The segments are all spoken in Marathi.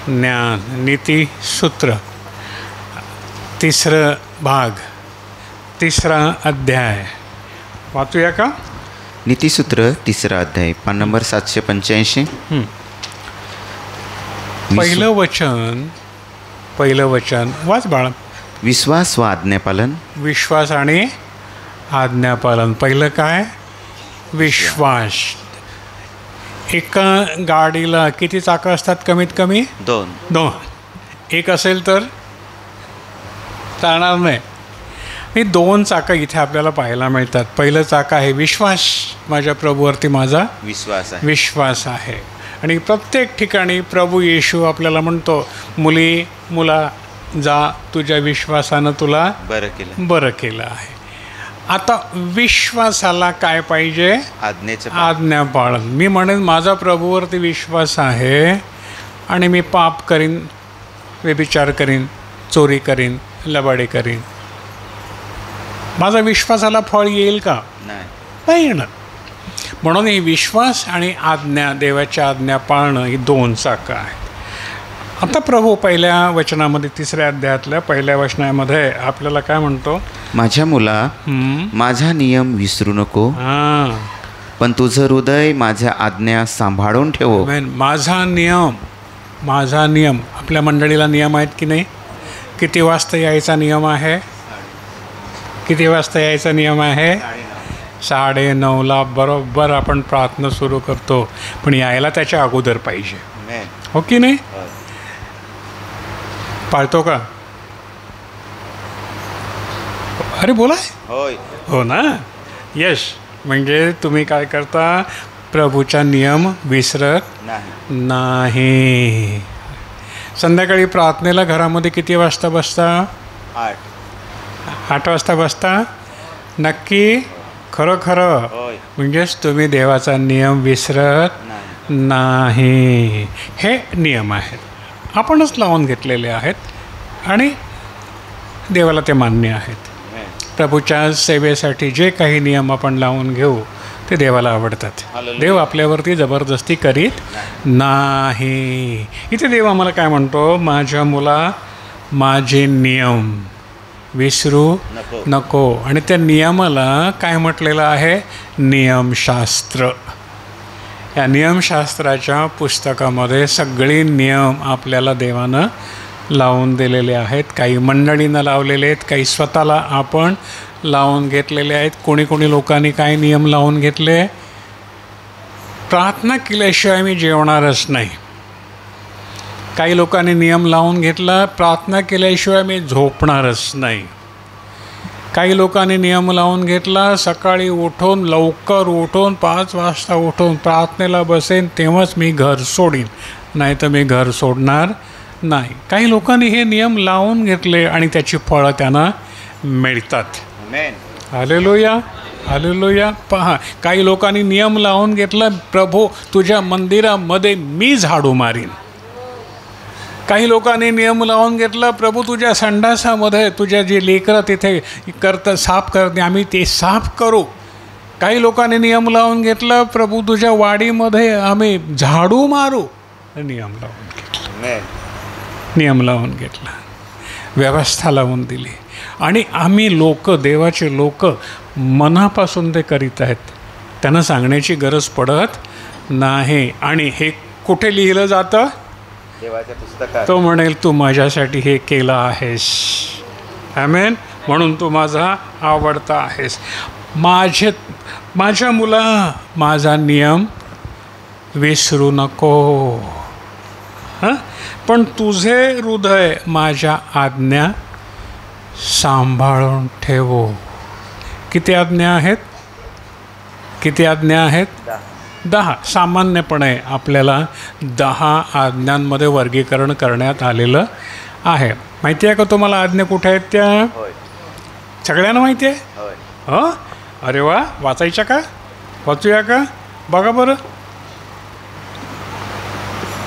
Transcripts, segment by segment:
ज्ञान नीतिसूत्र, तिसरं भाग, तिसरा अध्याय वाचूया का? नीतिसूत्र तिसरा अध्याय, पान नंबर 785. पहिलं वचन वाच बाळा. विश्वास व आज्ञापालन. विश्वास आणि आज्ञापालन. पहिलं काय? विश्वास. एका गाडीला किती चाकं असतात? कमीत कमी 2. एक असेल तर चालणार नाही. ही 2 चाकं इथे आपल्याला पाहायला मिळतात. पहिलं चाकं आहे विश्वास. माझ्या प्रभूवरती माझा विश्वास आहे. आणि प्रत्येक ठिकाणी प्रभू येशू आपल्याला म्हणतो, मुला जा, तुझ्या विश्वासानं तुला बरं केलं आहे. आता विश्वासाला काय पाहिजे? आज्ञा पाळन. मी म्हणेन माझा प्रभूवरती विश्वास आहे आणि मी पाप करीन, व्यभिचार करीन, चोरी करीन, लबाडी करीन, माझा विश्वासाला फळ येईल का? नाही येणार. म्हणून ही विश्वास आणि आज्ञा, देवाच्या आज्ञा पाळणं, ही 2 चाकं आहेत. आता प्रभू पहिल्या वचनामध्ये, तिसऱ्या अध्यायातल्या पहिल्या वचनामध्ये आपल्याला काय म्हणतो? माझ्या मुला, माझा नियम विसरू नको, पण तुझं हृदय माझ्या आज्ञा सांभाळून ठेव. माझा नियम. आपल्या मंडळीला नियम आहेत की नाही? किती वाजता यायचा नियम आहे? 9:30ला बरोबर आपण प्रार्थना सुरू करतो. पण यायला त्याच्या अगोदर पाहिजे, हो की नाही? पाळतो का? अरे बोला. हो ना. यश. म्हणजे तुम्ही काय करता? प्रभूचा नियम विसरत नाही. संध्याकाळी प्रार्थनेला घरामध्ये किती वाजता बसता? 8 वाजता बसता? नक्की? खरं. म्हणजेच तुम्ही देवाचा नियम विसरत नाही. हे नियम आहेत, आपणच लावून घेतलेले आहेत आणि देवाला ते मान्य आहेत. प्रभूच्या सेवेसाठी जे काही नियम आपण लावून घेऊ ते देवाला आवडतात. देव आपल्यावरती जबरदस्ती करीत नाही. इथे देव आम्हाला काय म्हणतो? माझ्या मुला, माझे नियम विसरू नको. आणि त्या नियमाला काय म्हटलेलं आहे? नियमशास्त्र. या नियमशास्त्राच्या पुस्तकामध्ये सगळे नियम आपल्याला देवानं लावून दिलेले आहेत. काही मंडळीनं लावलेले आहेत, काही स्वतःला आपण लावून घेतलेले आहेत. कोणी लोकांनी काय नियम लावून घेतले? प्रार्थना केल्याशिवाय मी जेवणारच नाही. काही लोकांनी नियम लावून घेतला, प्रार्थना केल्याशिवाय मी झोपणारच नाही. काही लोकांनी नियम लावून घेतला, सकाळी उठून, लवकर उठून, 5 वाजता उठून प्रार्थनेला बसेन तेव्हाच मी घर सोडीन, नाही तर मी घर सोडणार नाही. काही लोकांनी हे नियम लावून घेतले आणि त्याची फळं त्यांना मिळतात. हालेलुया. पहा, काही लोकांनी नियम लावून घेतला, प्रभू तुझ्या मंदिरामध्ये मी झाडू मारीन. काही लोकांनी नियम लावून घेतला, प्रभू तुझ्या संडासामध्ये तुझ्या जे लेकरं तिथे साफ करते आम्ही ते साफ करू. काही लोकांनी नियम लावून घेतला, प्रभू तुझ्या वाडीमध्ये आम्ही झाडू मारू. नियम लावून घेतला, व्यवस्था लावून दिली. आणि आम्ही लोक, देवाचे लोक मनापासून ते करीत आहेत. त्यांना सांगण्याची गरज पडत नाही. आणि हे कुठे लिहिलं जातं? देवाच्या पुस्तकात. तो म्हणेल तू माझ्यासाठी हे केलं आहेस, आमेन, म्हणून तू माझा आवडता आहेस. माझ्या मुला, माझा नियम विसरू नको, पण तुझे हृदय माझ्या आज्ञा सांभाळून ठेवो. किती आज्ञा आहेत? 10. सामान्यपणे आपल्याला 10 आज्ञांमध्ये वर्गीकरण करण्यात आलेलं आहे. माहिती आहे का तुम्हाला आज्ञा कुठे आहेत त्या? सगळ्यांना माहिती आहे? हो. अरे वा. वाचायच्या का? वाचूया का? बघा बरं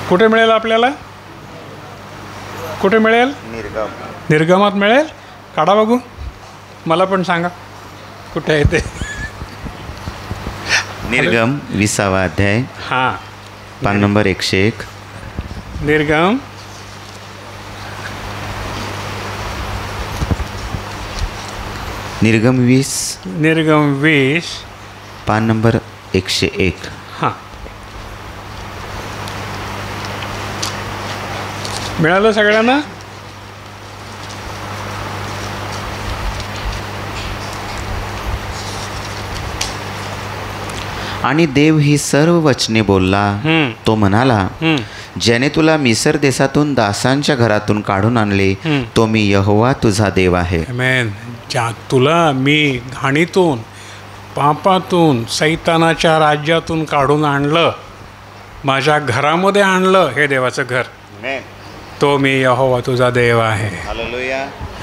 कुठे मिळेल आपल्याला? कुठे मिळेल? निर्गमात मिळेल. काढा बघू, मला पण सांगा कुठे आहे ते. निर्गम 20वा अध्याय, पान नंबर 101. निर्गम निर्गम 20 पान नंबर 101. हां, मिळालं सगळ्यांना? आणि देव ही सर्व वचने बोलला. तो म्हणाला, ज्याने तुला मिसर देशातून दासांच्या घरातून काढून आणले, तो मी यहोवा तुझा देव आहे. आमेन. ज्या तुला मी घाणीतून, पापातून, सैतानाच्या राज्यातून काढून आणलं, माझ्या घरामध्ये आणलं, हे देवाचं घर. तो मी यहोवा तुझा देव आहे.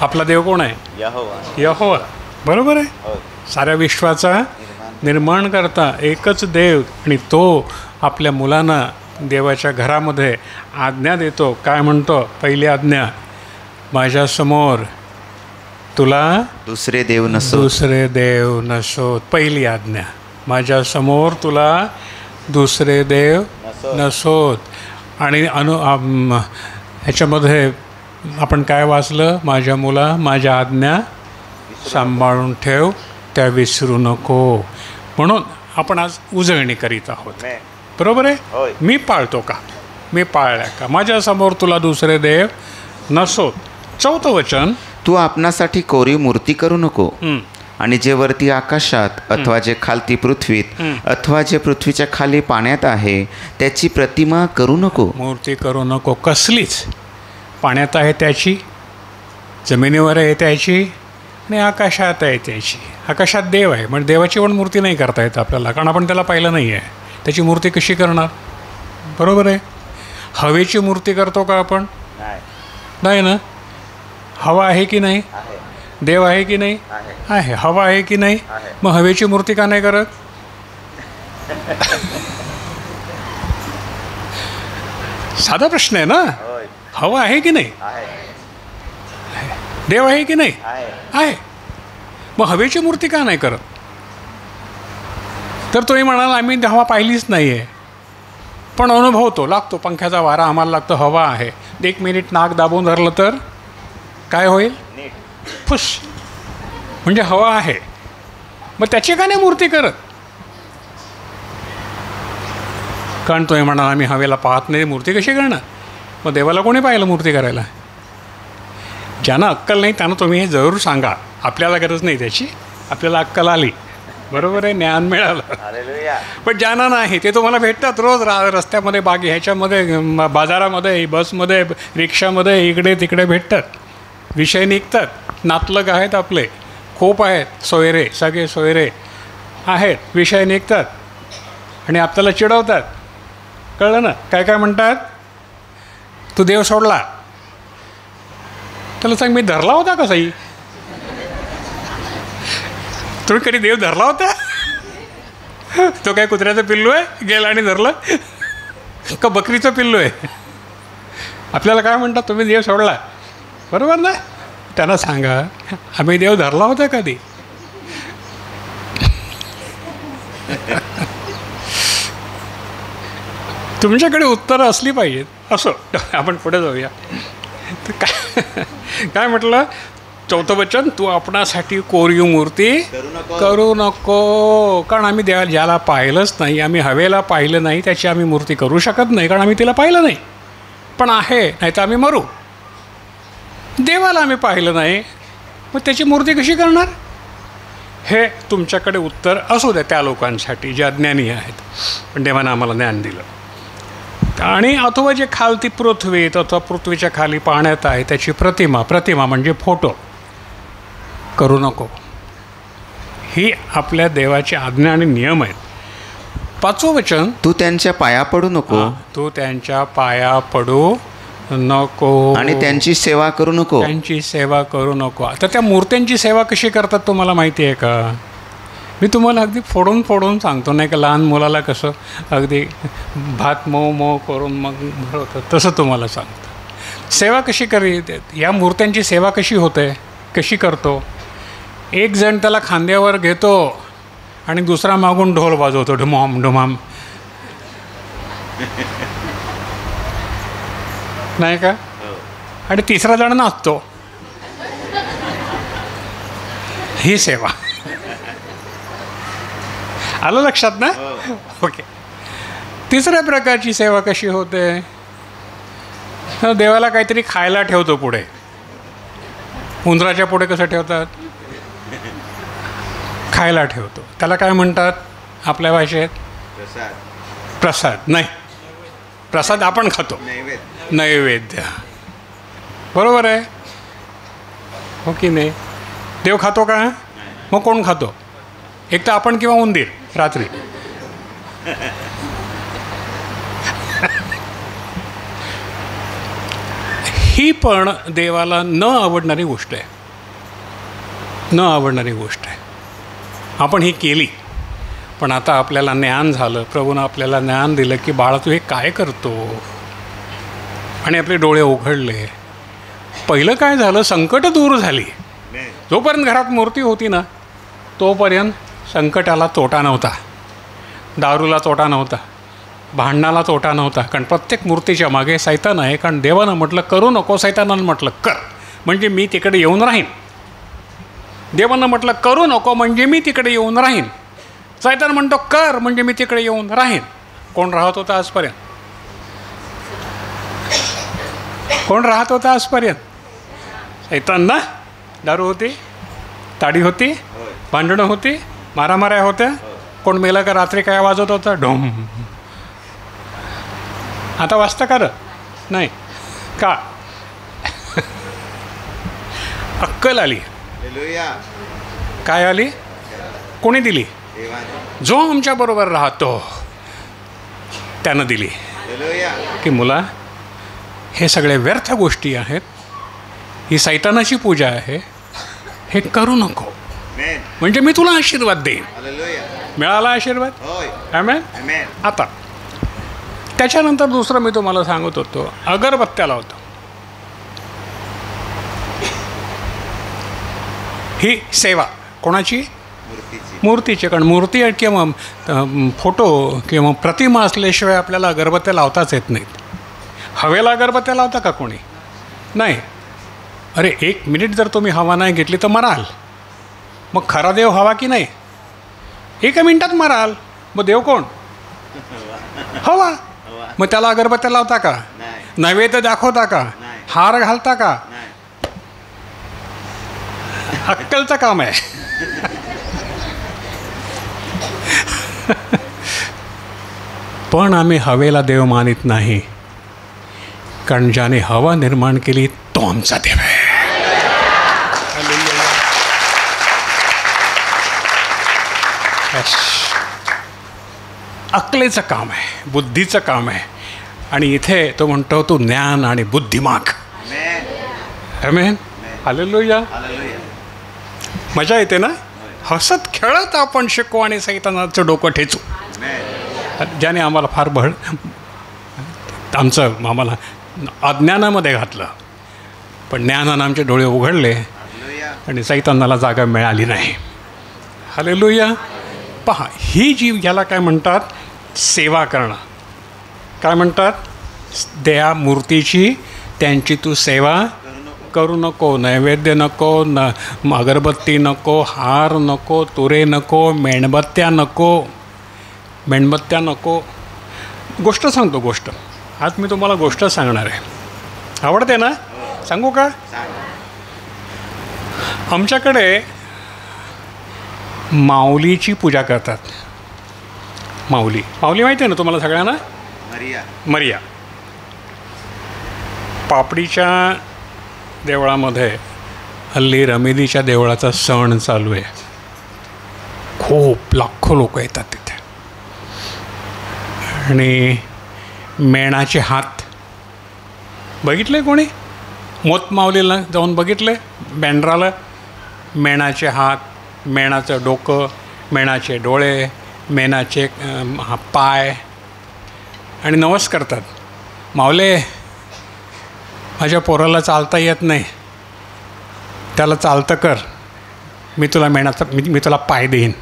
आपला देव कोण आहे? यहोवा. बरोबर आहे. साऱ्या विश्वाचा निर्माण करता एकच देव, आणि तो आपल्या मुलांना देवाच्या घरामध्ये आज्ञा देतो. काय म्हणतो? पहिली आज्ञा, माझ्यासमोर तुला दुसरे देव नसो. दुसरे देव नसोत. पहिली आज्ञा, माझ्यासमोर तुला दुसरे देव नसोत. आणि ह्याच्यामध्ये आपण काय वाचलं? माझ्या मुला, माझ्या आज्ञा सांभाळून ठेव, त्या विसरू नको. म्हणून आपण आज उजळणी करीत आहोत. बरोबर आहे. मी पाळतो का? मी पाळल्या का? माझ्यासमोर तुला दुसरे देव नसोत. 4थं वचन, तू आपणासाठी कोरीव मूर्ती करू नको. आणि जे वरती आकाशात अथवा जे खालती पृथ्वीत अथवा जे पृथ्वीच्या खाली पाण्यात आहे, त्याची प्रतिमा करू नको. मूर्ती करू नको. कसलीच. पाण्यात आहे त्याची, जमिनीवर आहे त्याची, आणि आकाशात आहे त्याची. आकाशात देव आहे, म्हणजे देवाची पण मूर्ती नाही करता येत आपल्याला, कारण आपण त्याला पाहिलं नाही आहे. त्याची मूर्ती कशी करणार? बरोबर आहे. हवेची मूर्ती करतो का आपण? नाही ना. हवा आहे की नाही? देव आहे की नाही? आहे. हवा आहे की नाही? मग हवेची मूर्ती का नाही करत? साधा प्रश्न आहे ना. हवा आहे की नाही? देव आहे की नाही? आहे. मग हवेची मूर्ती का नाही करत? तर तुम्ही म्हणाल आम्ही हवा पाहिलीच नाही आहे, पण अनुभवतो, लागतो. पंख्याचा वारा आम्हाला लागतो, हवा आहे. 1 मिनिट नाक दाबून धरलं तर काय होईल? फुश. म्हणजे हवा आहे. मग त्याची का नाही मूर्ती करत? कारण तुम्ही म्हणाल आम्ही हवेला पाहत नाही, मूर्ती कशी करणार? मग देवाला कोणी पाहिलं मूर्ती करायला? ज्यांना अक्कल नाही त्यांना तुम्ही हे जरूर सांगा. आपल्याला गरज नाही त्याची, आपल्याला अक्कल आली. बरोबर आहे. ज्ञान मिळालं. पण ज्यांना नाही ते तुम्हाला भेटतात रोज रस्त्यामध्ये, ह्याच्यामध्ये, बाजारामध्ये, बसमध्ये, रिक्षामध्ये, इकडे तिकडे भेटतात. विषय निघतात. नातलग आहेत आपले, खूप आहेत. सोयरे, सगळे सोयरे आहेत. विषय निघतात आणि आपल्याला चिडवतात. कळलं ना? काय काय म्हणतात? तू देव सोडला. त्याला सांग, मी धरला होता का साई? तुम्ही कधी देव धरला होता? तो काय कुत्र्याचं पिल्लू आहे गेला आणि धरलं? का बकरीचं पिल्लू आहे? आपल्याला काय म्हणतात? तुम्ही देव सोडला. बरोबर ना? त्यांना सांगा, आम्ही देव धरला होता कधी? तुमच्याकडे उत्तरं असली पाहिजेत. असो, आपण पुढे जाऊया. तर काय म्हटलं? 4थं वचन, तू आपणासाठी कोरीव मूर्ती करू नको. कारण आम्ही ज्याला पाहिलंच नाही, आम्ही हवेला पाहिलं नाही, त्याची आम्ही मूर्ती करू शकत नाही, कारण आम्ही तिला पाहिलं नाही. पण आहे, नाही तर आम्ही मरू. देवाला आम्ही पाहिलं नाही, मग त्याची मूर्ती कशी करणार? हे तुमच्याकडे उत्तर असू द्या त्या लोकांसाठी जे अज्ञानी आहेत. पण देवानं आम्हाला ज्ञान दिलं. आणि अथवा जे खालती पृथ्वीत अथवा पृथ्वीच्या खाली पाण्यात आहे त्याची प्रतिमा म्हणजे फोटो करू नको. ही आपल्या देवाची आज्ञा आणि नियम आहेत. 5वं वचन, तू त्यांच्या पाया पडू नको. तू त्यांच्या पाया पडू नको आणि त्यांची सेवा करू नको. त्यांची सेवा करू नको. आता त्या मूर्त्यांची सेवा कशी करतात तुम्हाला माहिती आहे का? मी तुम्हाला अगदी फोडून सांगतो, नाही का? लहान मुलाला कसं अगदी भात मऊ करून मग भरवतं, तसं तुम्हाला सांगतो. सेवा कशी या मूर्त्यांची सेवा कशी होते, कशी करतो? एक जण त्याला खांद्यावर घेतो आणि दुसरा मागून ढोल वाजवतो, ढुमाम ढुमाम, नाही का? आणि तिसरा जण नाचतो. ही सेवा. आलं लक्षात ना? ओके. तिसऱ्या प्रकारची सेवा कशी होते? देवाला काहीतरी खायला ठेवतो पुढे. उंदराच्या पुढे कसं ठेवतात? खायला ठेवतो. त्याला काय म्हणतात आपल्या भाषेत? प्रसाद. नाही, प्रसाद आपण खातो, नैवेद्य. बरोबर आहे हो की नाही? देव खातो का? मग कोण खातो? एक तर आपण किंवा उंदीर रात्री. ही पण देवाला न आवडणारी गोष्ट आहे. न आवडणारी गोष्ट आहे. आपण ही केली, पण आता आपल्याला ज्ञान झालं, प्रभूनं आपल्याला ज्ञान दिलं की बाळा तू हे काय करतो, आणि आपले डोळे उघडले. पहिलं काय झालं? संकट दूर झाली. जोपर्यंत घरात मूर्ती होती ना तोपर्यंत संकटाला तोटा नव्हता, दारूला तोटा नव्हता, भांडणाला तोटा नव्हता. कारण प्रत्येक मूर्तीच्या मागे सैतान आहे. कारण देवानं म्हटलं करू नको, सैतानानं म्हटलं कर, म्हणजे मी तिकडे येऊन राहीन. देवानं म्हटलं करू नको, म्हणजे मी तिकडे येऊन राहीन. सैतान म्हणतो कर, म्हणजे मी तिकडे येऊन राहीन. कोण राहत होता आजपर्यंत? कोण राहत होता आजपर्यंत? सैतान ना. दारू होती, ताडी होती, भांडणं होती, मारामाऱ्या होत्या. कोण मेला का रात्री काय वाजत होतं? ढोम. आता वाजता का? नाही का? अक्कल आली. काय आली? कोणी दिली? जो आमच्याबरोबर राहतो त्यानं दिली. की मुला हे सगळे व्यर्थ गोष्टी आहेत, ही सैतानाची पूजा आहे, हे करू नको, म्हणजे मी तुला आशीर्वाद देईन. मिळाला आशीर्वाद? आमेन. आता त्याच्यानंतर दुसरं मी तुम्हाला सांगत होतो, अगरबत्त्या लावतो. ही सेवा कोणाची? मूर्तीची. कारण मूर्ती किंवा फोटो किंवा प्रतिमा असल्याशिवाय आपल्याला अगरबत्त्या लावताच येत नाहीत. हवेला अगरबत्त्या लावता का कोणी? नाही. अरे 1 मिनिट जर तुम्ही हवा नाही घेतली तर मराल. मग खरा देव हवा की नाही? 1 मिनिटात मराल. मग देव कोण? हवा. मग त्याला अगरबत्त्या लावता का? नैवेद्य दाखवता का? हार घालता का? अक्कलचं काम आहे. पण आम्ही हवेला देव मानित नाही, कारण ज्याने हवा निर्माण केली तो आमचा देव आहे. अक्कलेचं काम आहे, बुद्धीचं काम आहे. आणि इथे तो म्हणतो तू ज्ञान आणि बुद्धी माग. आमेन. हालेलुया. मजा येते ना? हसत खेळत आपण शिकू आणि सैतानाचं डोकं ठेचू. ज्याने आम्हाला फार आम्हाला अज्ञानामध्ये घातलं, पण ज्ञानानं आमचे डोळे उघडले आणि सैतानाला जागा मिळाली नाही. हालेलुया. पहा, ही जी याला काय म्हणतात? सेवा करणं. काय म्हणतात? त्या मूर्तीची त्यांची तू सेवा करू नको. नैवेद्य नको, अगरबत्ती नको, हार नको, तुरे नको, मेणबत्त्या नको. मेणबत्त्या नको. गोष्ट सांगतो. गोष्ट आज मी तुम्हाला गोष्ट सांगणार आहे. आवडते ना? सांगू का? आमच्याकडे माऊलीची पूजा करतात. माऊली माहिती आहे ना तुम्हाला सगळ्यांना? मरिया. पापडीच्या देवळामध्ये हल्ली रमेदीच्या देवळाचा सण चालू आहे. खूप लाखो लोक येतात तिथे. आणि मेणाचे हात बघितले कोणी? मोतमावलीला जाऊन बघितले? बँड्राला मेणाचे हात, मेणाचं डोकं, मेणाचे डोळे, मेणाचे पाय, आणि नवस करतात. मावले माझ्या पोराला चालता येत नाही, त्याला चालतं कर, मी तुला मी तुला पाय देईन.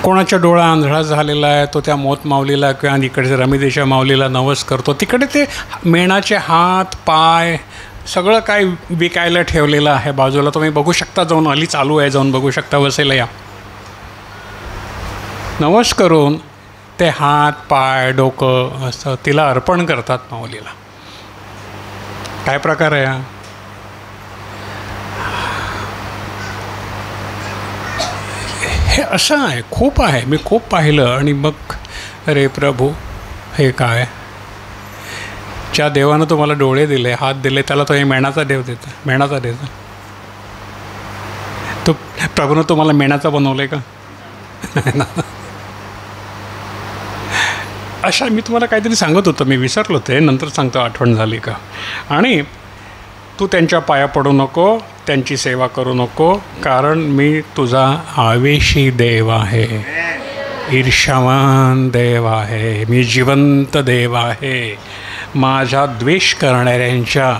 कोणाचा डोळा आंधळा झालेला आहे तो त्या मोत माऊलीला किंवा इकडच्या रमेदेच्या माऊलीला नवस करतो. तिकडे ते मेणाचे हात, पाय सगळं काय विकायला ठेवलेलं आहे बाजूला. तुम्ही बघू शकता, जाऊन हल्ली चालू आहे, जाऊन बघू शकता वसईला या. नवस करून ते हात पाय डोकं असं तिला अर्पण करतात माऊलीला. काय प्रकार आहे हा? हे असं आहे, खूप आहे. मी खूप पाहिलं आणि मग अरे प्रभू हे काय, ज्या देवानं तुम्हाला डोळे दिले, हात दिले, त्याला तो हे मेणाचा देव देतो, मेणाचा देतो. तो प्रभूनं तुम्हाला मेणाचा बनवलं आहे का? अशा मी तुम्हाला काहीतरी सांगत होतो, मी विसरलो ते, नंतर सांगतो, आठवण झाली का. आणि तू त्यांच्या पाया पडू नको, त्यांची सेवा करू नको, कारण मी तुझा आवेशी देव आहे, ईर्ष्यावान देव आहे, मी जिवंत देव आहे. माझा द्वेष करणाऱ्यांच्या,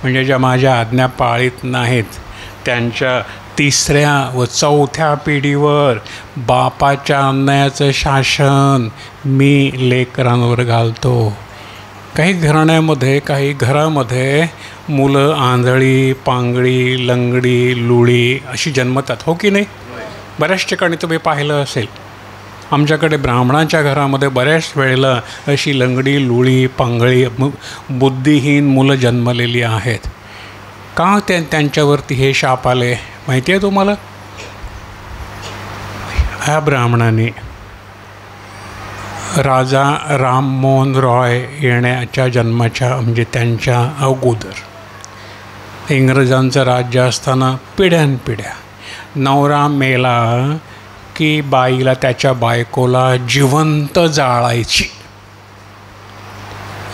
म्हणजे ज्या माझ्या आज्ञा पाळीत नाहीत, त्यांच्या 3ऱ्या व 4थ्या पिढीवर बापाच्या अन्यायाचं शासन मी लेकरांवर घालतो. काही घराण्यामध्ये, काही घरामध्ये मुलं आंधळी, पांगळी, लंगडी, लुळी अशी जन्मतात, हो की नाही? बऱ्याच ठिकाणी तुम्ही पाहिलं असेल. आमच्याकडे ब्राह्मणांच्या घरामध्ये बऱ्याच वेळेला अशी लंगडी, लुळी, पांगळी, बुद्धिहीन मुलं जन्मलेली आहेत. का त्यांच्यावरती हे शाप आले माहिती आहे तुम्हाला? ह्या ब्राह्मणाने राजा राममोहन रॉय येण्याच्या जन्माच्या, म्हणजे त्यांच्या अगोदर इंग्रजांचं राज्य असताना पिढ्यानपिढ्या नवरा मेला की बाईला, त्याच्या बायकोला जिवंत जाळायची.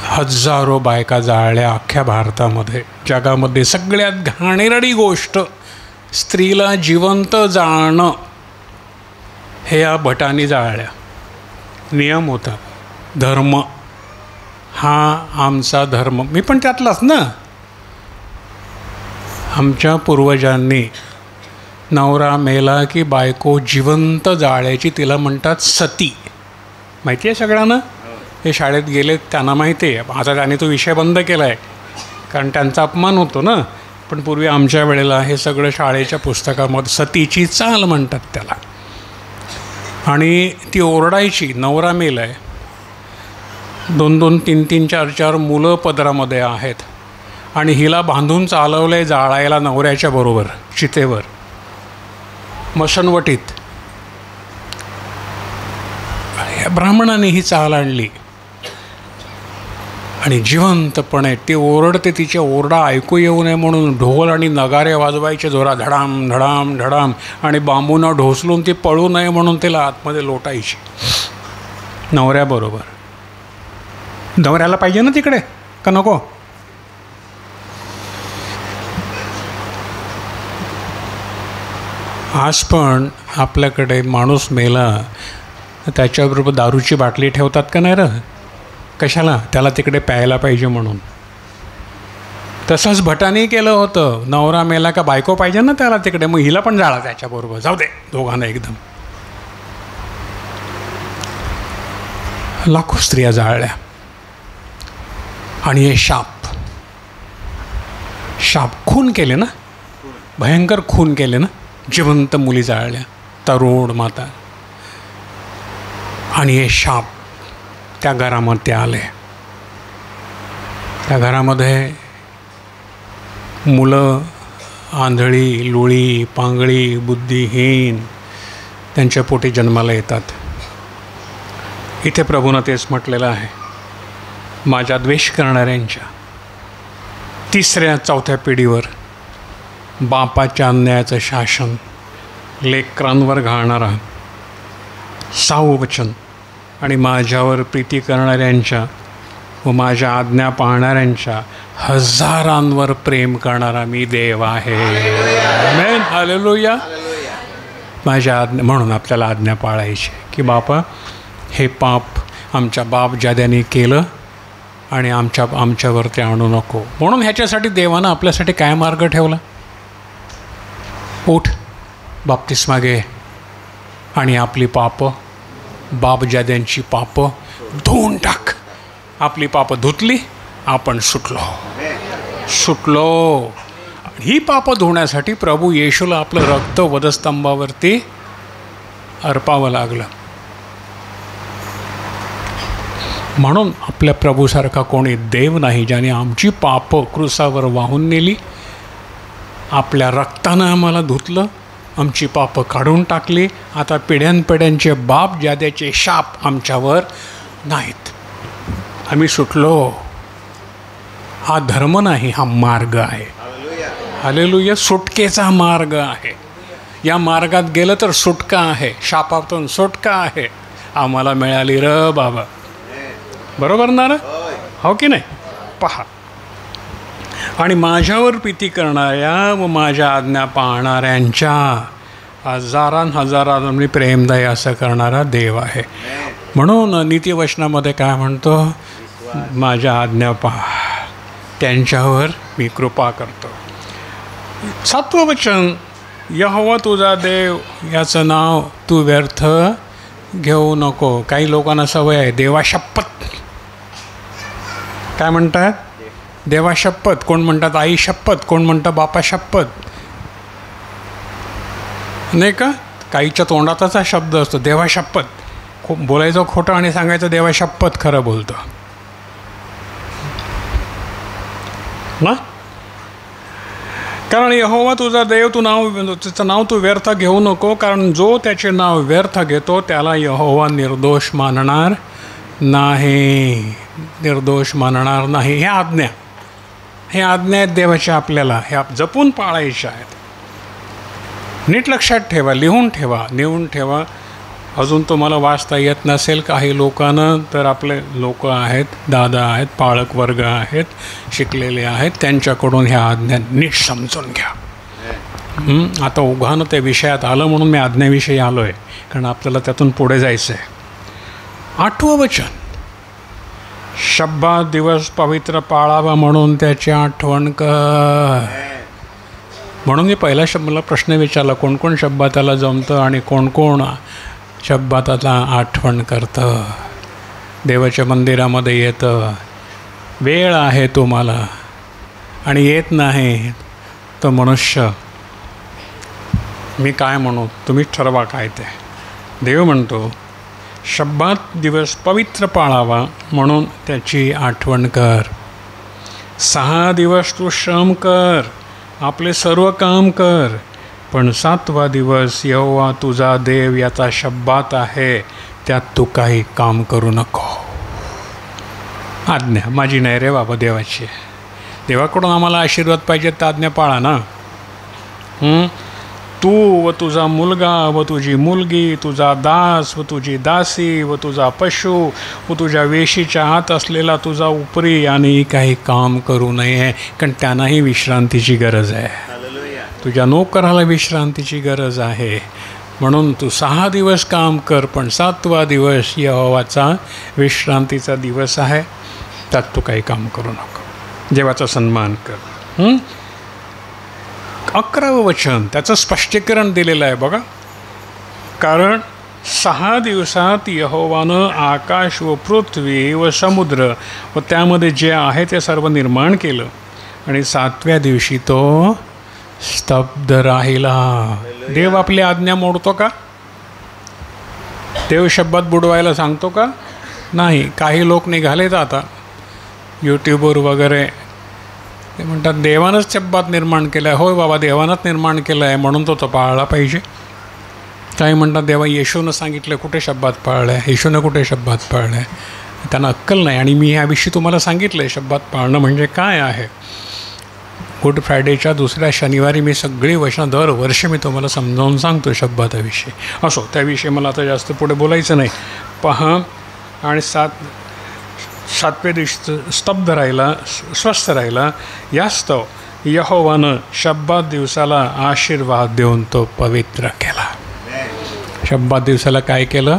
हजारो बायका जाळल्या अख्ख्या भारतामध्ये. जगामध्ये सगळ्यात घाणेरडी गोष्ट स्त्रीला जिवंत जाळणं, हे या भटांनी जाळल्या. नियम होता, धर्म हा आमचा धर्म. मी पण त्यातलाच ना. आमच्या पूर्वजांनी नवरा मेला की बायको जिवंत जाळायची, तिला म्हणतात सती. माहिती आहे सगळ्यांना? हे शाळेत गेले त्यांना माहिती आहे. आता त्याने तो विषय बंद केला आहे कारण त्यांचा अपमान होतो ना. पण पूर्वी आमच्या वेळेला हे सगळं शाळेच्या पुस्तकामध्ये सतीची चाल म्हणतात त्याला. आणि ती ओरडायची, नवरा मेला आहे, 2-2, 3-3, 4-4 मुलं पदरामध्ये आहेत आणि हिला बांधून चालवलं आहे जाळायला नवऱ्याच्या बरोबर चितेवर, मसणवटीत. ब्राह्मणाने ही चाल आणली आणि जिवंतपणे ती ओरडते. तिच्या ओरडा ऐकू येऊ नये म्हणून ढोल आणि नगारे वाजवायचे जोरात, धडाम धडाम धडाम, आणि बांबूनं ढोसलून ती पळू नये म्हणून तिला आतमध्ये लोटायची नवऱ्याबरोबर. नवऱ्याला पाहिजे ना तिकडे, का नको? आज पण आपल्याकडे माणूस मेला त्याच्याबरोबर दारूची बाटली ठेवतात का नाही र? कशाला? त्याला तिकडे प्यायला पाहिजे म्हणून. तसंच भटांनी केलं होतं. नवरा मेला का बायको पाहिजे ना त्याला तिकडे, मग हिला पण जाळा त्याच्याबरोबर, जाऊ दे दोघांना एकदम. लाखो स्त्रिया जाळल्या. आणि हे शाप खून केले ना, भयंकर खून केले ना. जिवंत मुली जाळल्या, तरुण माता. आणि हे शाप त्या घरामध्ये आले. त्या घरामध्ये मुलं आंधळी, लुळी, पांगळी, बुद्धिहीन त्यांच्या पोटी जन्माला येतात. इथे प्रभूनं तेच म्हटलेलं आहे, माझ्या द्वेष करणाऱ्यांच्या 3ऱ्या 4थ्या पिढीवर बापाच्या अन्यायाचं शासन लेकरांवर घालणारा साववचन, आणि माझ्यावर प्रीती करणाऱ्यांच्या व माझ्या आज्ञा पाळणाऱ्यांच्या हजारांवर प्रेम करणारा मी देव आहे. आमेन, हालेलुया. माझ्या आज्ञा, म्हणून आपल्याला आज्ञा पाळायची की बापा हे पाप आमच्या बाप जाद्याने केलं आणि आमच्यावर ते आणू नको. म्हणून ह्याच्यासाठी देवानं आपल्यासाठी काय मार्ग ठेवला? उठ, बाप्तिस्मा घे आणि आपली पापं, बापजाद्यांची पापं धुवून टाक. आपली पापं धुतली, आपण सुटलो. सुटलो. ही पापं धुण्यासाठी प्रभू येशूला आपलं रक्त वधस्तंभावरती अर्पावं लागलं. म्हणून आपल्या प्रभूसारखा कोणी देव नाही ज्याने आमची पापं क्रूसावर वाहून नेली, आपल्या रक्तानं आम्हाला धुतलं, आमची पापं काढून टाकली. आता पिढ्यानपिढ्यांचे बाप जाद्याचे शाप आमच्यावर नाहीत. आम्ही सुटलो. हा धर्म नाही, हा मार्ग आहे. हालेलुया. सुटकेचा मार्ग आहे. या मार्गात गेलं तर सुटका आहे, शापातून सुटका आहे आम्हाला मिळाली र बाबा. बरोबर ना रे? हो की नाही? पहा. आणि माझ्यावर प्रीती करणाऱ्या व माझ्या आज्ञा पाळणाऱ्यांच्या हजारांनी प्रेमदायी असं करणारा देव आहे. म्हणून नीतिवचनामध्ये काय म्हणतो? माझ्या आज्ञा पाळ, त्यांच्यावर मी कृपा करतो. 7वं वचन, यहोवा तुझा देव याचं नाव तू व्यर्थ घेऊ नको. काही लोकांना सवय आहे देवा शपथ. काय म्हणतात? देवा शपथ. कोण म्हणतात आई शपथ, कोण म्हणतं बापा शपथ, नाही का? काहीच्या तोंडातच हा शब्द असतो देवा शपथ. बोलायचं खोटं आणि सांगायचं देवा शपथ खरं बोलतं ना. कारण यहोवा तुझा देव त्याचं नाव तू व्यर्थ घेऊ नको, कारण जो त्याचे नाव व्यर्थ घेतो त्याला यहोवा निर्दोष मानणार नाही. निर्दोष मानणार नाही. ह्या आज्ञा आहेत देवाच्या आपल्याला, ह्या जपून पाळायच्या आहेत. नीट लक्षात ठेवा, लिहून ठेवा, नेऊन ठेवा. अजून तुम्हाला वाचता येत नसेल काही लोकांना, तर आपले लोक आहेत, दादा आहेत, पाळक वर्ग आहेत, शिकलेले आहेत, त्यांच्याकडून ह्या आज्ञा नीट समजून घ्या. आता उघानं त्या विषयात आलं म्हणून मी आज्ञेविषयी आलो आहे, कारण आपल्याला त्यातून पुढे जायचं आहे. 8वं वचन, शब्बात दिवस पवित्र पाळावा म्हणून त्याची आठवण कर. म्हणून मी पहिला शब्दाला प्रश्न विचारला, कोण कोण शब्बाताला जमतं आणि कोण कोण शब्बाताला आठवण करतं, देवाच्या मंदिरामध्ये येतं. वेळ आहे तुम्हाला आणि येत नाही तो मनुष्य. मी काय म्हणू, तुम्हीच ठरवा काय ते. देव म्हणतो शब्बात दिवस पवित्र पाळावा म्हणून त्याची आठवण कर. 6 दिवस तू श्रम कर, आपले सर्व काम कर, पण 7वा दिवस यहोवा तुझा देव याचा शब्बात आहे, त्यात तू काही काम करू नको. आज्ञा माझी नाही रे बाबा, देवाची आहे. देवाकडून आम्हाला आशीर्वाद पाहिजे तर आज्ञा पाळा ना. तू व तुझा मुलगा व तुझी मुलगी, तुझा दास व तुझी दासी व तुझा पशु व तुझ्या वेशीच्या आत असलेला तुझा उपरी आणि काही काम करू नये, कारण त्यांनाही विश्रांतीची गरज आहे. तुझ्या नोकराला विश्रांतीची गरज आहे. म्हणून तू 6 दिवस काम कर, पण 7वा दिवस यहोवाचा विश्रांतीचा दिवस आहे, त्यात तू काही काम करू नको. देवाचा सन्मान कर. 11वं वचन त्याचं स्पष्टीकरण दिलेलं आहे बघा. कारण 6 दिवसात यहोवानं आकाश व पृथ्वी व समुद्र व त्यामध्ये जे आहे ते सर्व निर्माण केलं, आणि 7व्या दिवशी तो स्तब्ध राहिला. देव आपली आज्ञा मोडतो का? देव शब्दात बुडवायला सांगतो का? नाही. काही लोक निघालेत आता यूट्यूबवर वगैरे, ते म्हणतात देवानंच शब्दात निर्माण केलं आहे. होय बाबा, देवानंच निर्माण केलं आहे म्हणून तो पाळला पाहिजे. काही म्हणतात देवा येशूनं सांगितलं, कुठे शब्दात पाळलं आहे? येशूनं कुठे शब्दात पाळलं आहे? त्यांना अक्कल नाही. आणि मी ह्याविषयी तुम्हाला सांगितलं आहे शब्दात पाळणं म्हणजे काय आहे. गुड फ्रायडेच्या दुसऱ्या शनिवारी मी सगळी वचनं दरवर्षी मी तुम्हाला समजावून सांगतो शब्दाविषयी. असो, त्याविषयी मला आता जास्त पुढे बोलायचं नाही. पहा, आणि 7व्या दिवशी स्तब्ध राहिला, स्वस्थ राहिला. यास्तव यहोवानं शब्बात दिवसाला आशीर्वाद देऊन तो पवित्र केला. शब्बात दिवसाला काय केलं?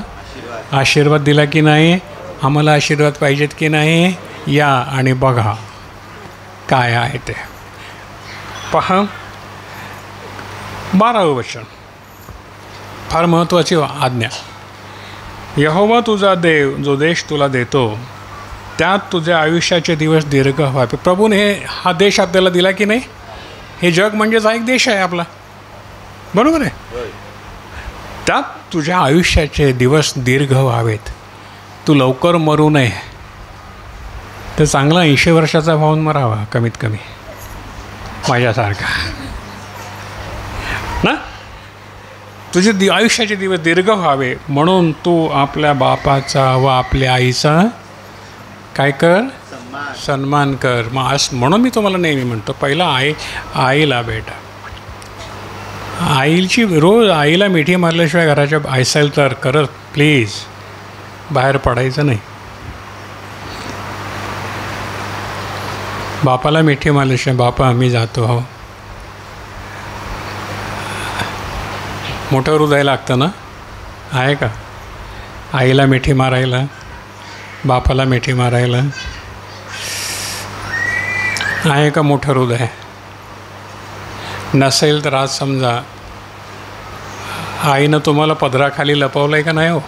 आशीर्वाद दिला की नाही? आम्हाला आशीर्वाद पाहिजेत की नाही? या आणि बघा काय आहे ते. पहा, 12वं वचन फार महत्त्वाची आज्ञा. यहोवा तुझा देव जो देश तुला देतो त्यात तुझे आयुष्याचे दिवस दीर्घ व्हावे. प्रभूने हा देश आपल्याला दिला की नाही? हे जग म्हणजेच हा एक देश आहे आपला, बरोबर आहे. त्यात तुझ्या आयुष्याचे दिवस दीर्घ व्हावेत. तू लवकर मरू नये. तर चांगला 80 वर्षाचा भाऊन मरावा कमीत कमी, माझ्यासारखा ना. तुझे आयुष्याचे दिवस दीर्घ व्हावे म्हणून तू आपल्या बापाचा व आपल्या आईचा काय कर? सन्मान कर. मग आज म्हणून मी तुम्हाला नेहमी म्हणतो, पहिला आईला बेटा, आईची रोज आईला मिठी मारल्याशिवाय घराच्या असेल तर करत प्लीज बाहेर पडायचं नाही. बापाला मिठी मारल्याशिवाय बापा मी जातो हो, मोठं हृदय लागतं ना. आहे का? आईला मिठी मारायला, बापाला मिठी मारायला आहे का मोठं हृदय? नसेल तर आज समजा आईनं तुम्हाला पदराखाली लपवलं आहे का नाही हो.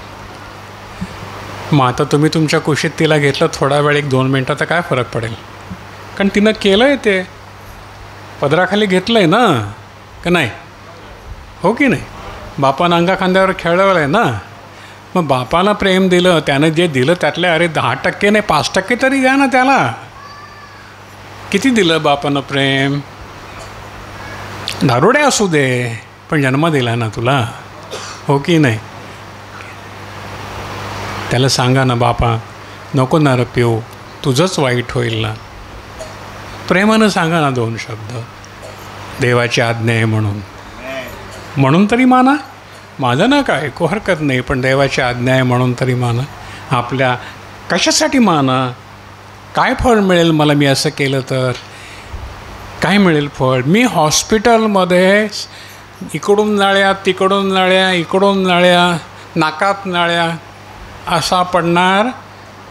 मग आता तुम्ही तुमच्या कुशीत तिला घेतलं थोडा वेळ, 1-2 मिनटं, तर काय फरक पडेल? कारण तिनं केलं आहे, ते पदराखाली घेतलं आहे ना, का नाही? हो की नाही? बापानं अंगा खांद्यावर खेळवलं आहे ना. मग बापाला प्रेम दिलं, त्यानं जे दिलं त्यातले अरे 10% नाही 5% तरी द्या ना त्याला. किती दिलं बापानं प्रेम? दारुडे असू दे, पण जन्म दिला ना तुला, हो की नाही? त्याला सांगा ना, बापा नको ना रे पिऊ, तुझंच वाईट होईल ना. प्रेमानं सांगा ना 2 शब्द. देवाची आज्ञा आहे म्हणून तरी माना. माझं ना काय ऐकू हरकत नाही, पण देवाची आज्ञा आहे म्हणून तरी माना. आपल्या कशासाठी माना? काय फळ मिळेल मला मी असं केलं तर? काय मिळेल फळ? मी हॉस्पिटलमध्ये इकडून नाळ्या, तिकडून नाळ्या, इकडून नाळ्या, नाकात नाळ्या असा पडणार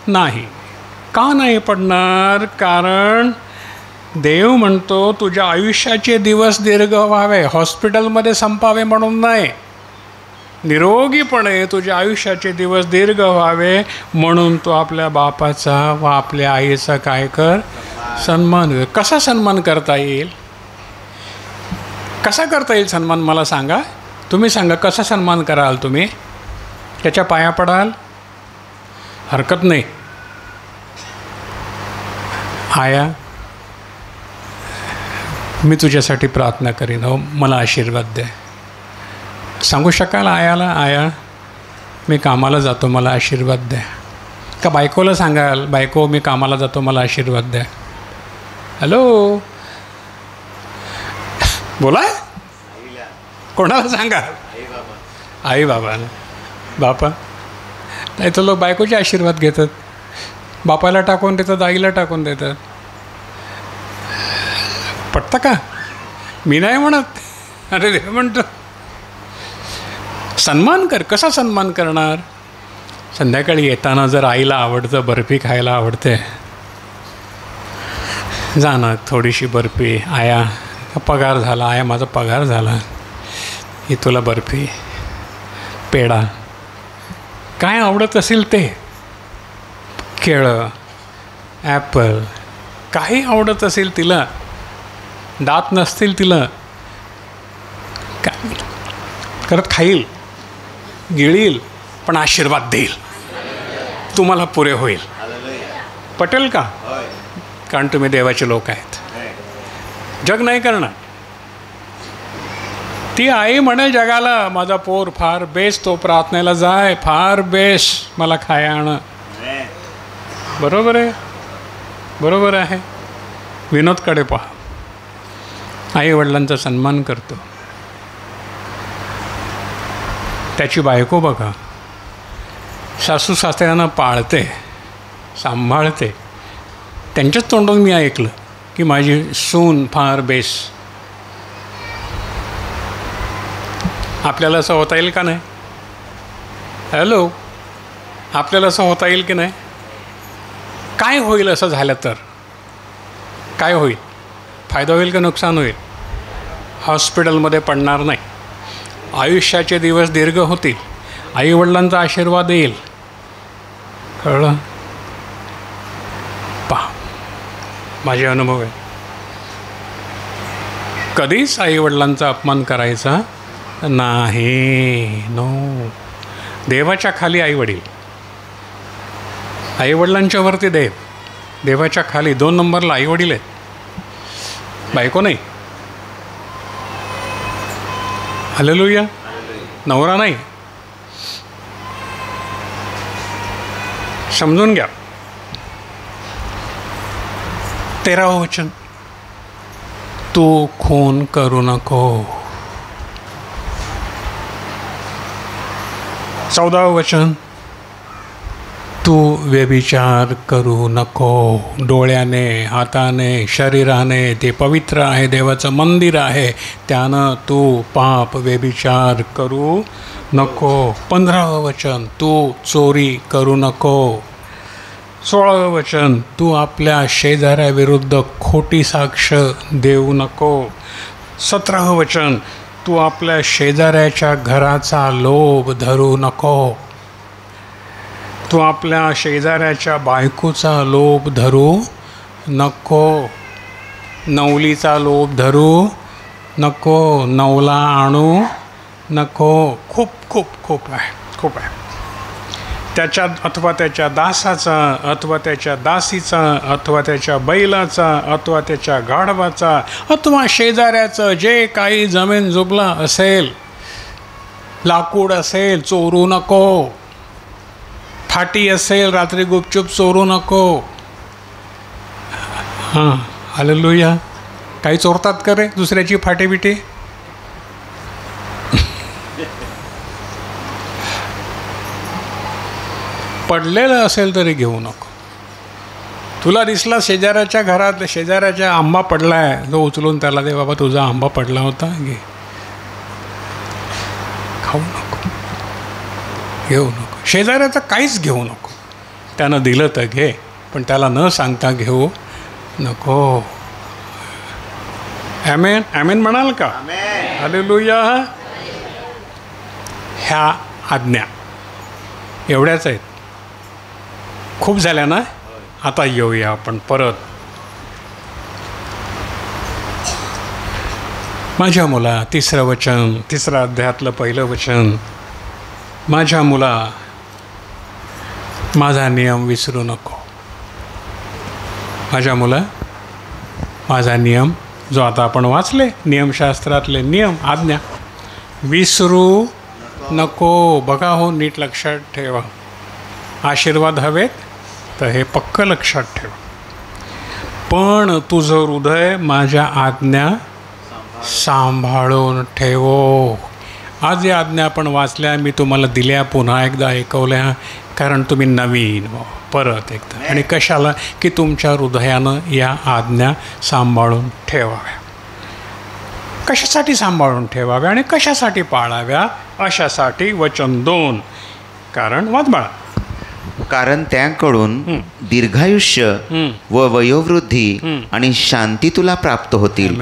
नाही. का नाही पडणार? कारण देव म्हणतो तुझ्या आयुष्याचे दिवस दीर्घ व्हावे, हॉस्पिटलमध्ये संपावे म्हणून नाही. निरोगीपणे तुझ्या आयुष्याचे दिवस दीर्घ व्हावे म्हणून तू आपल्या बापाचा व आपल्या आईचा काय कर? सन्मान कर. कसा सन्मान करता येईल? कसा करता येईल सन्मान मला सांगा. तुम्ही सांगा कसा सन्मान कराल तुम्ही? त्याच्या पाया पडाल? हरकत नाही. आया मी तुझ्यासाठी प्रार्थना करीन, हो मला आशीर्वाद दे. सांगू शकाल आयाला, आया मी कामाला जातो मला आशीर्वाद द्या? का बायकोला सांगाल, बायको मी कामाला जातो मला आशीर्वाद द्या? हॅलो बोला. कोणाला सांगा? आई बाबाला. बापा नाही तर लोक बायकोचे आशीर्वाद घेतात, बापाला टाकून देतात, आईला टाकून देतात. पटतं का? मी नाही म्हणत, अरे देव म्हणतो सन्मान कर. कसा सन्मान करणार? संध्याकाळी येताना जर आईला आवडतं, बर्फी खायला आवडते, जा ना थोडीशी बर्फी. आया पगार झाला, आया माझा पगार झाला, ही तुला बर्फी, पेढा, काय आवडत असेल ते, केळं, ॲपल, काही आवडत असेल तिला, दात नसतील तिला, काय करत खाईल, गिळील, पण आशीर्वाद देईल, तुम्हाला पुरे होईल. पटेल का? कारण तुम्ही देवाचे लोक आहेत. जग नाही करणार. ती आई म्हणेल जगाला माझा पोर फार बेस, तो प्रार्थनेला जाय, फार बेस, मला खाया आण. बरोबर आहे, बरोबर आहे. विनोदकडे पहा, आई वडिलांचा सन्मान करतो. त्याची बायको बघा, सासू सासऱ्यांना पाळते, सांभाळते. त्यांच्याच तोंडून मी ऐकलं की माझी सून फार बेस. आपल्याला असं होता येईल का नाही? हॅलो, आपल्याला असं होता येईल की नाही? काय होईल असं झालं तर? काय होईल? फायदा होईल का नुकसान होईल? हॉस्पिटलमध्ये पडणार नाही, आयुष्याचे दिवस दीर्घ होतील, आईवडिलांचा आशीर्वाद येईल. कळलं? पहा, माझे अनुभव आहे. कधीच आईवडिलांचा अपमान करायचा नाही. नो. देवाच्या खाली आईवडील, आईवडिलांच्या वरती देव, देवाच्या खाली 2 नंबरला आईवडील आहेत, बायको नाही. हालेलुया. नवरा नाही. समजून घ्या. 13वं वचन, तू खून करू नको. 14वं वचन, तू व्यभिचार करू नको. डोळ्याने, हाताने, शरीराने, ते पवित्र आहे, देवाचं मंदिर आहे, त्यानं तू पाप व्यभिचार करू नको. 15वं वचन, तू चोरी करू नको. 16वं वचन, तू आपल्या शेजाऱ्याविरुद्ध खोटी साक्ष देऊ नको. 17वं वचन, तू आपल्या शेजाऱ्याच्या घराचा लोभ धरू नको. तू आपल्या शेजाऱ्याच्या बायकोचा लोभ धरू नको. नवलीचा लोभ धरू नको. नवला आणू नको. खूप खूप खूप आहे, खूप आहे. त्याच्या अथवा त्याच्या दासाचा, अथवा त्याच्या दासीचा, अथवा त्याच्या बैलाचा, अथवा त्याच्या गाढवाचा, अथवा शेजाऱ्याचं जे काही जमीन जुबला असेल, लाकूड असेल, चोरू नको. फाटी असेल, रात्री गुपचूप चोरू नको. हां, हालेलुया. काही चोरतात का रे दुसऱ्याची फाटी बिटी? पडलेलं असेल तरी घेऊ नको. तुला दिसला शेजाऱ्याच्या घरात, शेजाऱ्याच्या आंबा पडला आहे, तो उचलून त्याला दे, बाबा तुझा आंबा पडला होता, घे. खाऊ नको, घेऊ नको. शेजाऱ्याचं काहीच घेऊ नको. त्यानं दिलं तर घे, पण त्याला न सांगता घेऊ नको. ॲमेन, ॲमेन म्हणाल का? हालेलुया. ह्या आज्ञा एवढ्याच आहेत. खूप झाल्या ना. आता येऊया आपण परत. माझ्या मुला, 3रं वचन, 3ऱ्या अध्यायातलं 1लं वचन. माझ्या मुला, माझा नियम विसरू नको. माझ्या मुला, माझा नियम, जो आता आपण वाचले, नियमशास्त्रातले नियम, आज्ञा विसरू नको. बघा हो, नीट लक्षात ठेवा. आशीर्वाद हवेत तर हे पक्क लक्षात ठेवा. पण तुझं हृदय माझ्या आज्ञा सांभाळून ठेवो. आज या आज्ञा आपण वाचल्या, मी तुम्हाला दिल्या, पुन्हा एकदा ऐकवल्या, कारण तुम्ही नवीन परत एकदा. आणि कशाला? की तुमच्या हृदयानं या आज्ञा सांभाळून ठेवाव्या. कशासाठी सांभाळून ठेवाव्या आणि कशासाठी पाळाव्या? अशासाठी वचन 2. कारण वाचबाळा, कारण त्याकडून दीर्घायुष्य व वयोवृद्धी आणि शांती तुला प्राप्त होतील.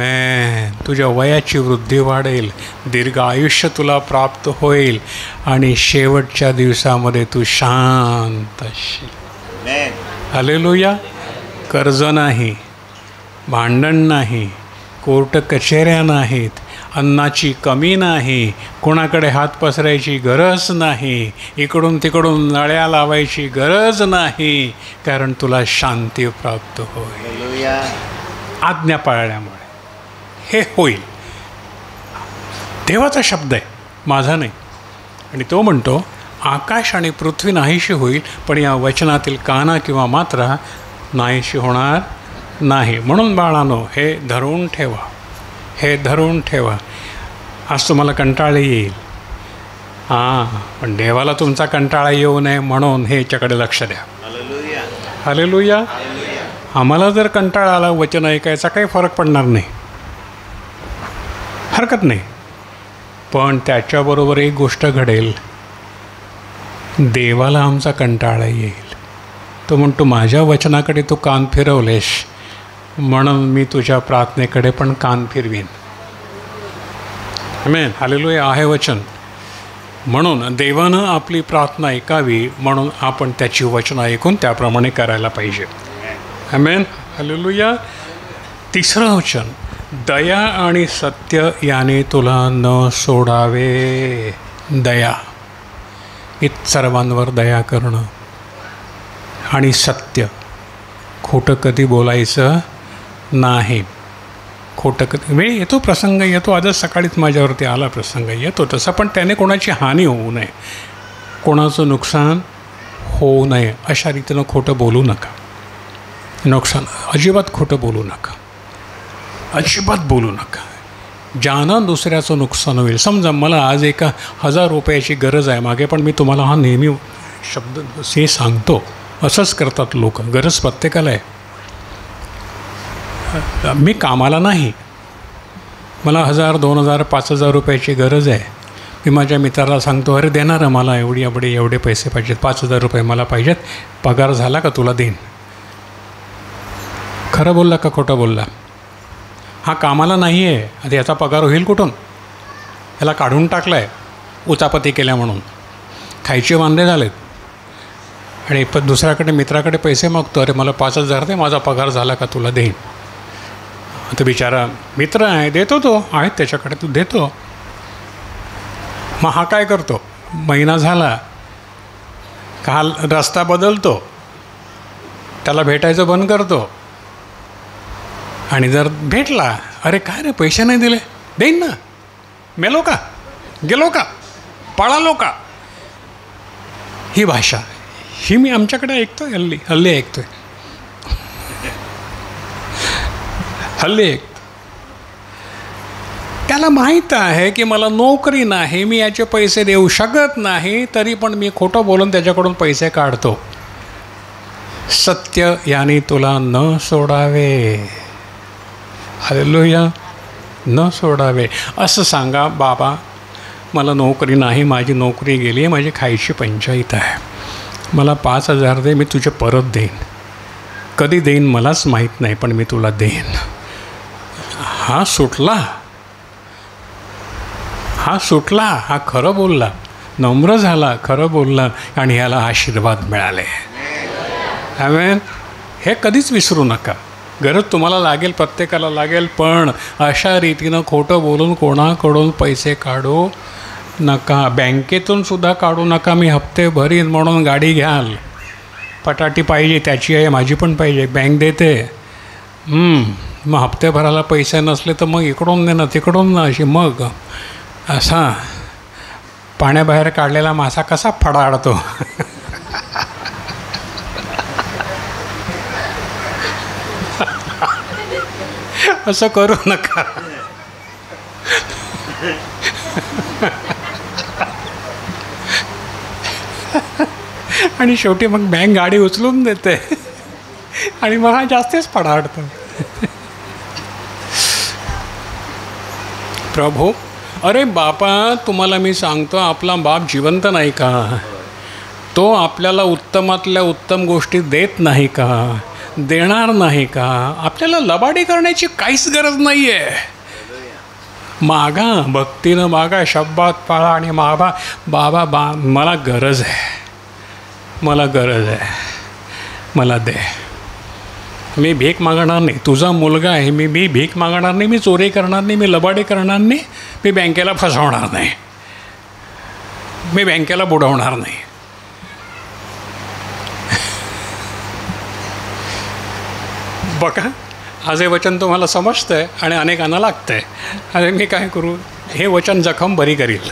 तुझ्या वयाची वृद्धी वाढेल, दीर्घ आयुष्य तुला प्राप्त होईल आणि शेवटच्या दिवसामध्ये तू शांत असशील. हालेलुया. कर्ज नाही, भांडण नाही, कोर्ट कचेऱ्या नाहीत, अन्नाची कमी नाही, कोणाकडे हात पसरायची गरज नाही, इकडून तिकडून नळ्या लावायची गरज नाही, कारण तुला शांती प्राप्त होईल आज्ञा पाळल्यामुळे. हे होईल. देवाचा शब्द आहे, माझा नाही. आणि तो म्हणतो, आकाश आणि पृथ्वी नाहीशी होईल, पण या वचनातील काना किंवा मात्रा नाहीशी होणार नाही. म्हणून बाळांनो, हे धरून ठेवा, हे धरून ठेवा. आज तुम्हाला कंटाळा येईल, हां, पण देवाला तुमचा कंटाळा येऊ नये म्हणून हे याच्याकडे लक्ष द्या. हालेलुया. आम्हाला जर कंटाळा आला वचन ऐकायचा, काही फरक पडणार नाही, हरकत नाही. पण त्याच्याबरोबर एक गोष्ट घडेल, देवाला आमचा कंटाळा येईल. तो म्हणतो, माझ्या वचनाकडे तू कान फिरवलेस म्हणून मी तुझ्या प्रार्थनेकडे पण कान फिरवीन. आमेन. हालेलुया. आहे वचन. म्हणून देवानं आपली प्रार्थना ऐकावी, म्हणून आपण त्याची वचनं ऐकून त्याप्रमाणे करायला पाहिजे. आमेन. हालेलुया. तिसरं वचन, दया आणि सत्य याने तुला न सोडावे. दया, सर्वांवर दया करणं, आणि सत्य, खोटं कधी बोलायचं नाही. खोटं कधी, वेळ येतो, प्रसंग येतो. आजच सकाळीच माझ्यावरती आला प्रसंग, येतो तसं, पण त्याने कोणाची हानी होऊ नये, कोणाचं नुकसान होऊ नये अशा रीतीनं खोटं बोलू नका. नुकसान अजिबात खोटं बोलू नका, अजिबात बोलू नका, ज्यानं दुसऱ्याचं नुकसान होईल. समजा मला आज एका 1000 रुपयाची गरज आहे मागे, पण मी तुम्हाला हा नेहमी शब्द हे सांगतो, असंच करतात लोक. गरज प्रत्येकाला आहे. मी कामाला नाही, मला 1000, 2000, 5000 रुपयाची गरज आहे. मी माझ्या मित्राला सांगतो, अरे देणार मला एवढे पैसे पाहिजेत, 5000 रुपये मला पाहिजेत, पगार झाला का तुला देईन. खरं बोलला का खोटं बोलला? हा कामाला नाही आहे, आता याचा पगार होईल कुठून? याला काढून टाकलं आहे उचापती केल्या म्हणून, खायचे वांदे झालेत, आणि दुसऱ्याकडे मित्राकडे पैसे मागतो, अरे मला 5000 दे, माझा पगार झाला का तुला देईन. आता बिचारा मित्र आहे, देतो तो, आहेत त्याच्याकडे, तू देतो. मग हा काय करतो, महिना झाला काल रस्ता बदलतो, त्याला भेटायचं बंद करतो, आणि जर भेटला, अरे काय रे पैसे नाही दिले, देईन ना, मेलो का, गेलो का, पळालो का. ही भाषा, ही मी आमच्याकडे ऐकतोय, हल्ली ऐकतोय, त्याला माहीत आहे की मला नोकरी नाही, मी याचे पैसे देऊ शकत नाही, तरी पण मी खोटं बोलून त्याच्याकडून पैसे काढतो. सत्य याने तुला न सोडावे. हालेलुया. न सोडावे. असं सांगा, बाबा मला नोकरी नाही, माझी नोकरी गेली आहे, माझी खायची पंचायत आहे, मला 5000 दे, मी तुझे परत देईन. कधी देईन मलाच माहीत नाही, पण मी तुला देईन. हा सुटला, हा खरं बोलला, नम्र झाला, खरं बोलला, आणि ह्याला आशीर्वाद मिळाले. आमेन. हे कधीच विसरू नका. गरज तुम्हाला लागेल, प्रत्येकाला लागेल, पण अशा रीतीनं खोटं बोलून कोणाकडून पैसे काढू नका. बँकेतून सुद्धा काढू नका. मी हप्ते भरीन म्हणून गाडी घ्याल, पटाटी पाहिजे, त्याची आहे, माझी पण पाहिजे, बँक देते, मग हप्ते भरायला पैसे नसले तर मग इकडून दे ना, तिकडून ना, अशी. मग असा पाण्याबाहेर काढलेला मासा कसा फडाडतो. असं करू नका. आणि शेवटी मग बँक गाडी उचलून देते, आणि मग हा जास्तीच फडाडतो. प्रभू, अरे बापा, तुम्हाला मी सांगतो, आपला बाप जिवंत नाही का? तो आपल्याला उत्तमातल्या उत्तम गोष्टी देत नाही का? देणार नाही का? आपल्याला लबाडी करण्याची काहीच गरज नाही आहे. मागा, भक्तीनं मागा, शब्दात पाळा, आणि मागा, बाबा मला गरज आहे, मला गरज आहे, मला दे. मी भीक मागणार नाही, तुझा मुलगा आहे, मी भीक मागणार नाही, मी चोरी करणार नाही, मी लबाडी करणार नाही, मी बँकेला फसवणार नाही, मी बँकेला बुडवणार नाही. बघा, आज हे वचन तुम्हाला समजतं आहे आणि अनेकांना लागतं आहे. अरे मी काय करू, हे वचन जखम बरी करील.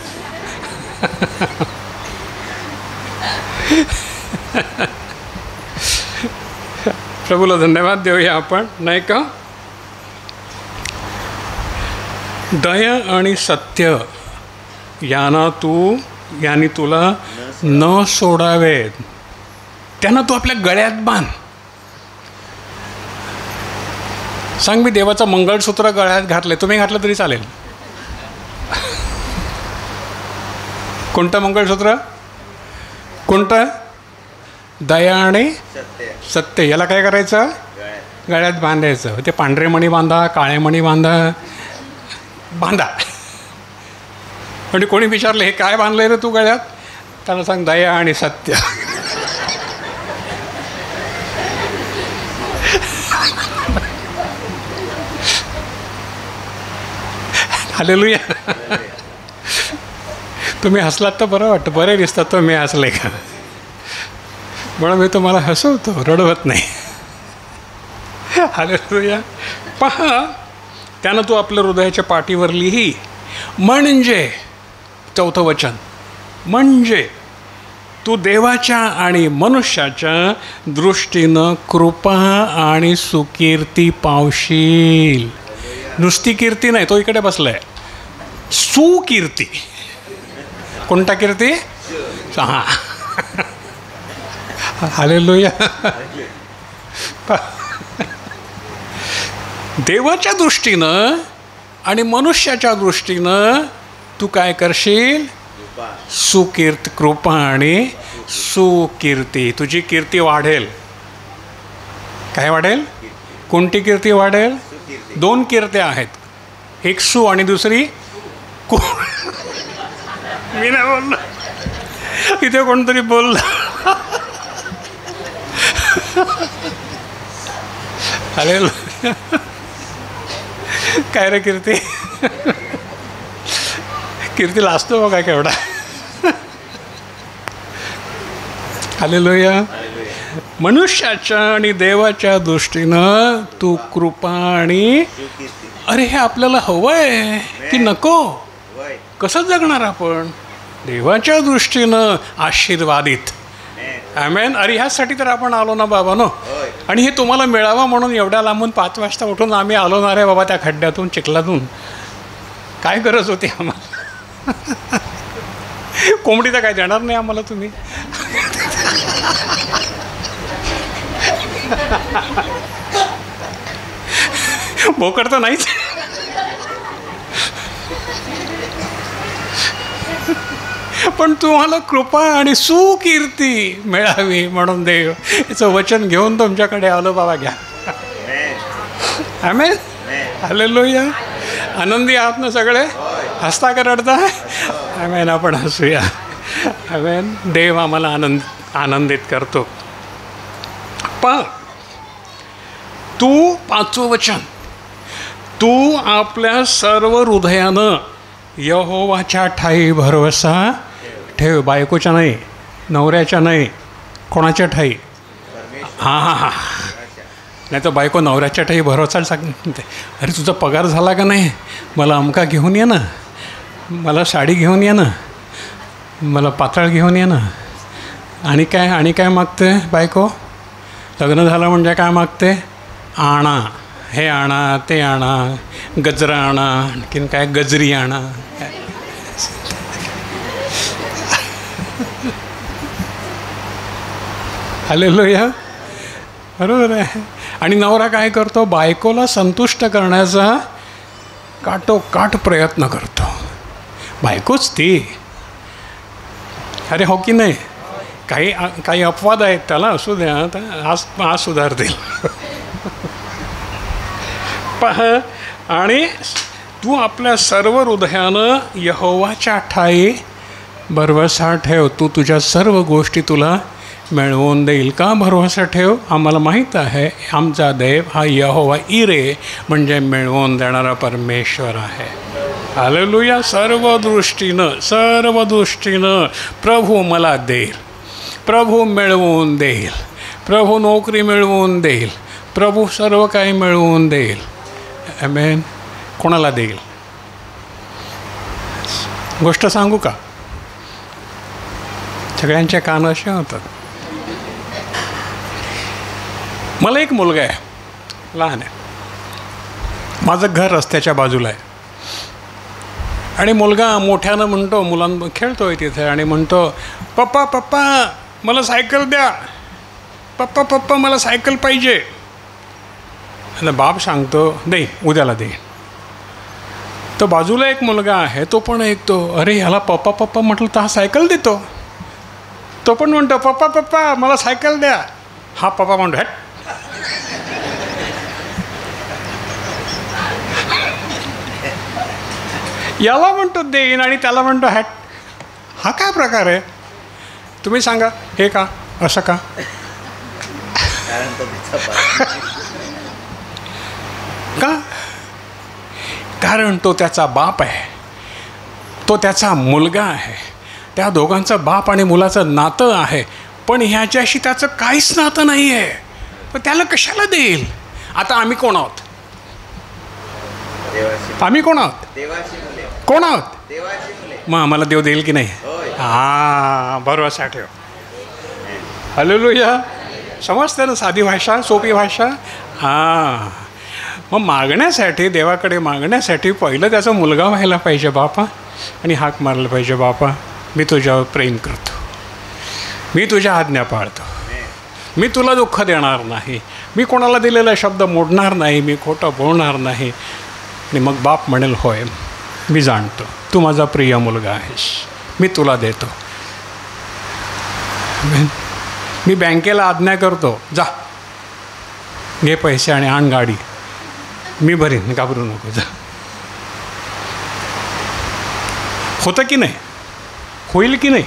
प्रभूला धन्यवाद देऊया आपण, नाही का? दया आणि सत्य याने तुला न सोडावेत. त्यांना तू आपल्या गळ्यात बांध. सांग, मी देवाचं मंगळसूत्र गळ्यात घातलं, तुम्ही घातलं तरी चालेल. कोणतं मंगळसूत्र? कोणतं? दया आणि सत्य. याला काय करायचं? गळ्यात बांधायचं. ते पांढरे मणी बांधा, काळे मणी बांधा. म्हणजे कोणी विचारलं, हे काय बांधलंय रे तू गळ्यात? त्याला सांग, दया आणि सत्य. हालेलुया. तुम्ही हसलात तर बरं वाटतं, बरे दिसतात तर मी हसले का, म्हणून मी तुम्हाला हसवतो, रडवत नाही. हालेलुया. पहा, त्यानं तू आपल्या हृदयाच्या पाठीवर लिही, म्हणजे 4थं वचन, म्हणजे तू देवाच्या आणि मनुष्याच्या दृष्टीनं कृपा आणि सुकीर्ती पावशील. नुसती कीर्ती नाही, तो इकडे बसलाय, सुकीर्ती. कोणता कीर्ती? हां, हालेलुया. देवाच्या दृष्टीनं आणि मनुष्याच्या दृष्टीनं तू काय करशील? सुकीर्ती, कृपा आणि सुकीर्ती. तुझी कीर्ती वाढेल. काय वाढेल? कोणती कीर्ती वाढेल? 2 कीर्त्या आहेत, एक सु आणि दुसरी कु. मी नाही बोललो, इथे कोणतरी बोललं. अरे काय रे कीर्ती, कीर्ती लाजतो बघा केवढा. हालेलुया. मनुष्याच्या आणि देवाच्या दृष्टीनं तू कृपा आणि, अरे हे आपल्याला हवं आहे की नको? कसं जगणार आपण? देवाच्या दृष्टीनं आशीर्वादित. आमेन. अरे ह्यासाठी तर आपण आलो ना बाबा नो, आणि हे तुम्हाला मिळावं म्हणून एवढ्या लांबून 5 वाजता उठून आम्ही आलो ना रे बाबा, त्या खड्ड्यातून चिखलातून. काय गरज होती आम्हाला? कोंबडी तर काय देणार नाही आम्हाला तुम्ही. बोकड तर नाहीच. पण तुम्हाला कृपा आणि सुकीर्ती मिळावी म्हणून देव याचं वचन घेऊन तुमच्याकडे आलो बाबा. घ्या. आमेन. हालेलुया. आनंदी आहात ना सगळे? हसता का रडता? आमेन. आपण हसूया. आमेन. देव आम्हाला आनंदित करतो. पण तू 5वं वचन, तू आपल्या सर्व हृदयानं यहोवाच्या ठाई भरवसा ठेव. बायकोच्या नाही, नवऱ्याच्या नाही, कोणाच्या ठाई? हां हां हां. नाही तर बायको नवऱ्याच्या ठाई भरवसा सांगते, अरे तुझा पगार झाला का नाही, मला अमका घेऊन ये ना, मला साडी घेऊन ये ना, मला पातळ घेऊन ये ना. आणि काय मागते बायको? लग्न झालं म्हणजे काय मागते? आणा, हे आणा, ते आणा, गजरा आणा, आणखीन काय गजरी आणा. हालेलुया. बरोबर आहे. आणि नवरा काय करतो? बायकोला संतुष्ट करण्याचा काटोकाट प्रयत्न करतो. बायकोच ती. अरे हो की नाही? काही अपवाद आहेत, त्याला असू द्या, आज सुधारतील. आणि तू आपल्या सर्व हृदयानं यहोवाच्या ठाई भरवसा ठेव. तू तुझ्या सर्व गोष्टी तुला मिळवून देईल. का भरवसा ठेव? आम्हाला माहीत आहे आमचा देव हा यहोवा इरे म्हणजे मिळवून देणारा परमेश्वर आहे. हालेलुया. सर्व दृष्टीनं प्रभू मला देईल, प्रभू मिळवून देईल, प्रभू नोकरी मिळवून देईल, प्रभू सर्व काही मिळवून देईल. आमेन. कोणाला देईल? गोष्ट सांगू का? सगळ्यांच्या कान असे होतात. मला एक मुलगा आहे, लहान आहे. माझं घर रस्त्याच्या बाजूला आहे. आणि मुलगा मोठ्यानं म्हणतो, खेळतोय तिथे आणि म्हणतो, पप्पा पप्पा मला सायकल द्या, पप्पा पप्पा मला सायकल पाहिजे. आणि बाप सांगतो, दे, उद्याला दे. तर बाजूला एक मुलगा आहे, तो पण ऐकतो, अरे ह्याला पप्पा पप्पा म्हटलं तर हा सायकल देतो. तो पण म्हणतो, पप्पा पप्पा मला सायकल द्या. हा पप्पा म्हणतो, हट. याला म्हणतो देईन आणि त्याला म्हणतो हॅट. हा काय प्रकार आहे? तुम्ही सांगा. हे का असं का? कारण तो त्याचा बाप आहे, तो त्याचा मुलगा आहे. त्या दोघांचं बाप आणि मुलाचं नातं आहे, पण ह्याच्याशी त्याचं काहीच नातं नाही आहे. पण त्याला कशाला देईल? आता आम्ही कोण आहोत? आम्ही कोण आहोत? कोण आहोत? मग आम्हाला देव देईल की नाही? हां, भरवसा ठेव. हालेलुया. समजतं ना? साधी भाषा, सोपी भाषा. हां, मग मागण्यासाठी, देवाकडे मागण्यासाठी पहिलं त्याचा मुलगा व्हायला पाहिजे बापा, आणि हाक मारलं पाहिजे, बापा मी तुझ्यावर प्रेम करतो, मी तुझ्या आज्ञा पाळतो, मी तुला दुःख देणार नाही, मी कोणाला दिलेला शब्द मोडणार नाही, मी खोटं बोलणार नाही. आणि मग बाप म्हणेल, होय मी जाणतो तू माझा प्रिय मुलगा आहेस, मी तुला देतो. मी बँकेला आज्ञा करतो, जा घे पैसे आणि आण गाडी, मी भरीन, घाबरू नको, जा. होतं की नाही? होईल की नाही?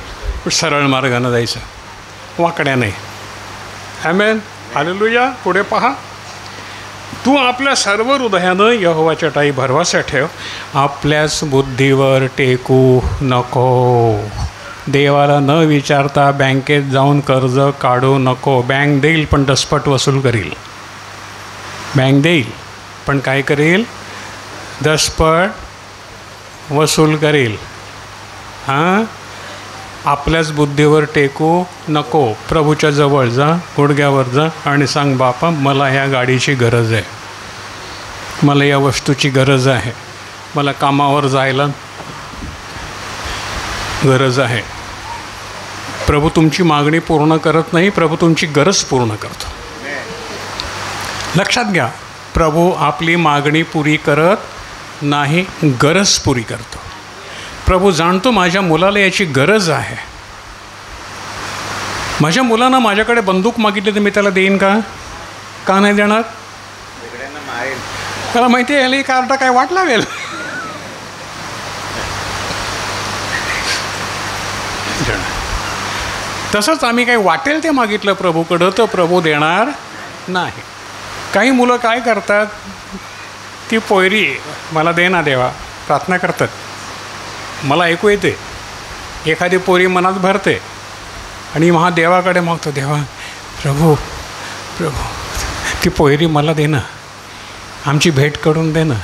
सरळ मार्गानं जायचं, वाकड्या नाही. आमेन. हालेलुया. पुढे पहा. तू आपल्या सर्व हृदयानं यहोवाच्या ठायी भरवसा ठेव, आपल्याच बुद्धीवर टेकू नको. देवाला न विचारता बँकेत जाऊन कर्ज काढू नको. बँक देईल पण दसपट वसूल करील. बँक देईल पण काय करेल? दसपट वसूल करेल. हां, आपल्याच बुद्धीवर टेकू नको. प्रभूच्या जवळ जा, गुडघ्यावर जा आणि सांग, बापा मला ह्या गाडीची गरज आहे, मला या वस्तूची गरज आहे, मला कामावर जायला गरज आहे. प्रभू तुमची मागणी पूर्ण करत नाही, प्रभू तुमची गरज पूर्ण करतो. लक्षात घ्या, प्रभू आपली मागणी पुरी करत नाही, गरज पुरी करतो. प्रभू जाणतो माझ्या मुलाला याची गरज आहे. माझ्या मुलानं माझ्याकडे बंदूक मागितली तर मी त्याला देईन का? का नाही देणार? त्याला माहिती आहे याला कार्टा काय वाट लावेल. तसंच आम्ही काही वाटेल ते मागितलं प्रभूकडं तर प्रभू देणार नाही. काही मुलं काय करतात, ती पोयरी मला दे ना देवा प्रार्थना करतात. मला ऐकू येते, एखादी पोरी मनात भरते आणि महादेवाकडे मागतो, देवा प्रभू प्रभू ती पोयरी मला दे ना, आमची भेट करून दे ना.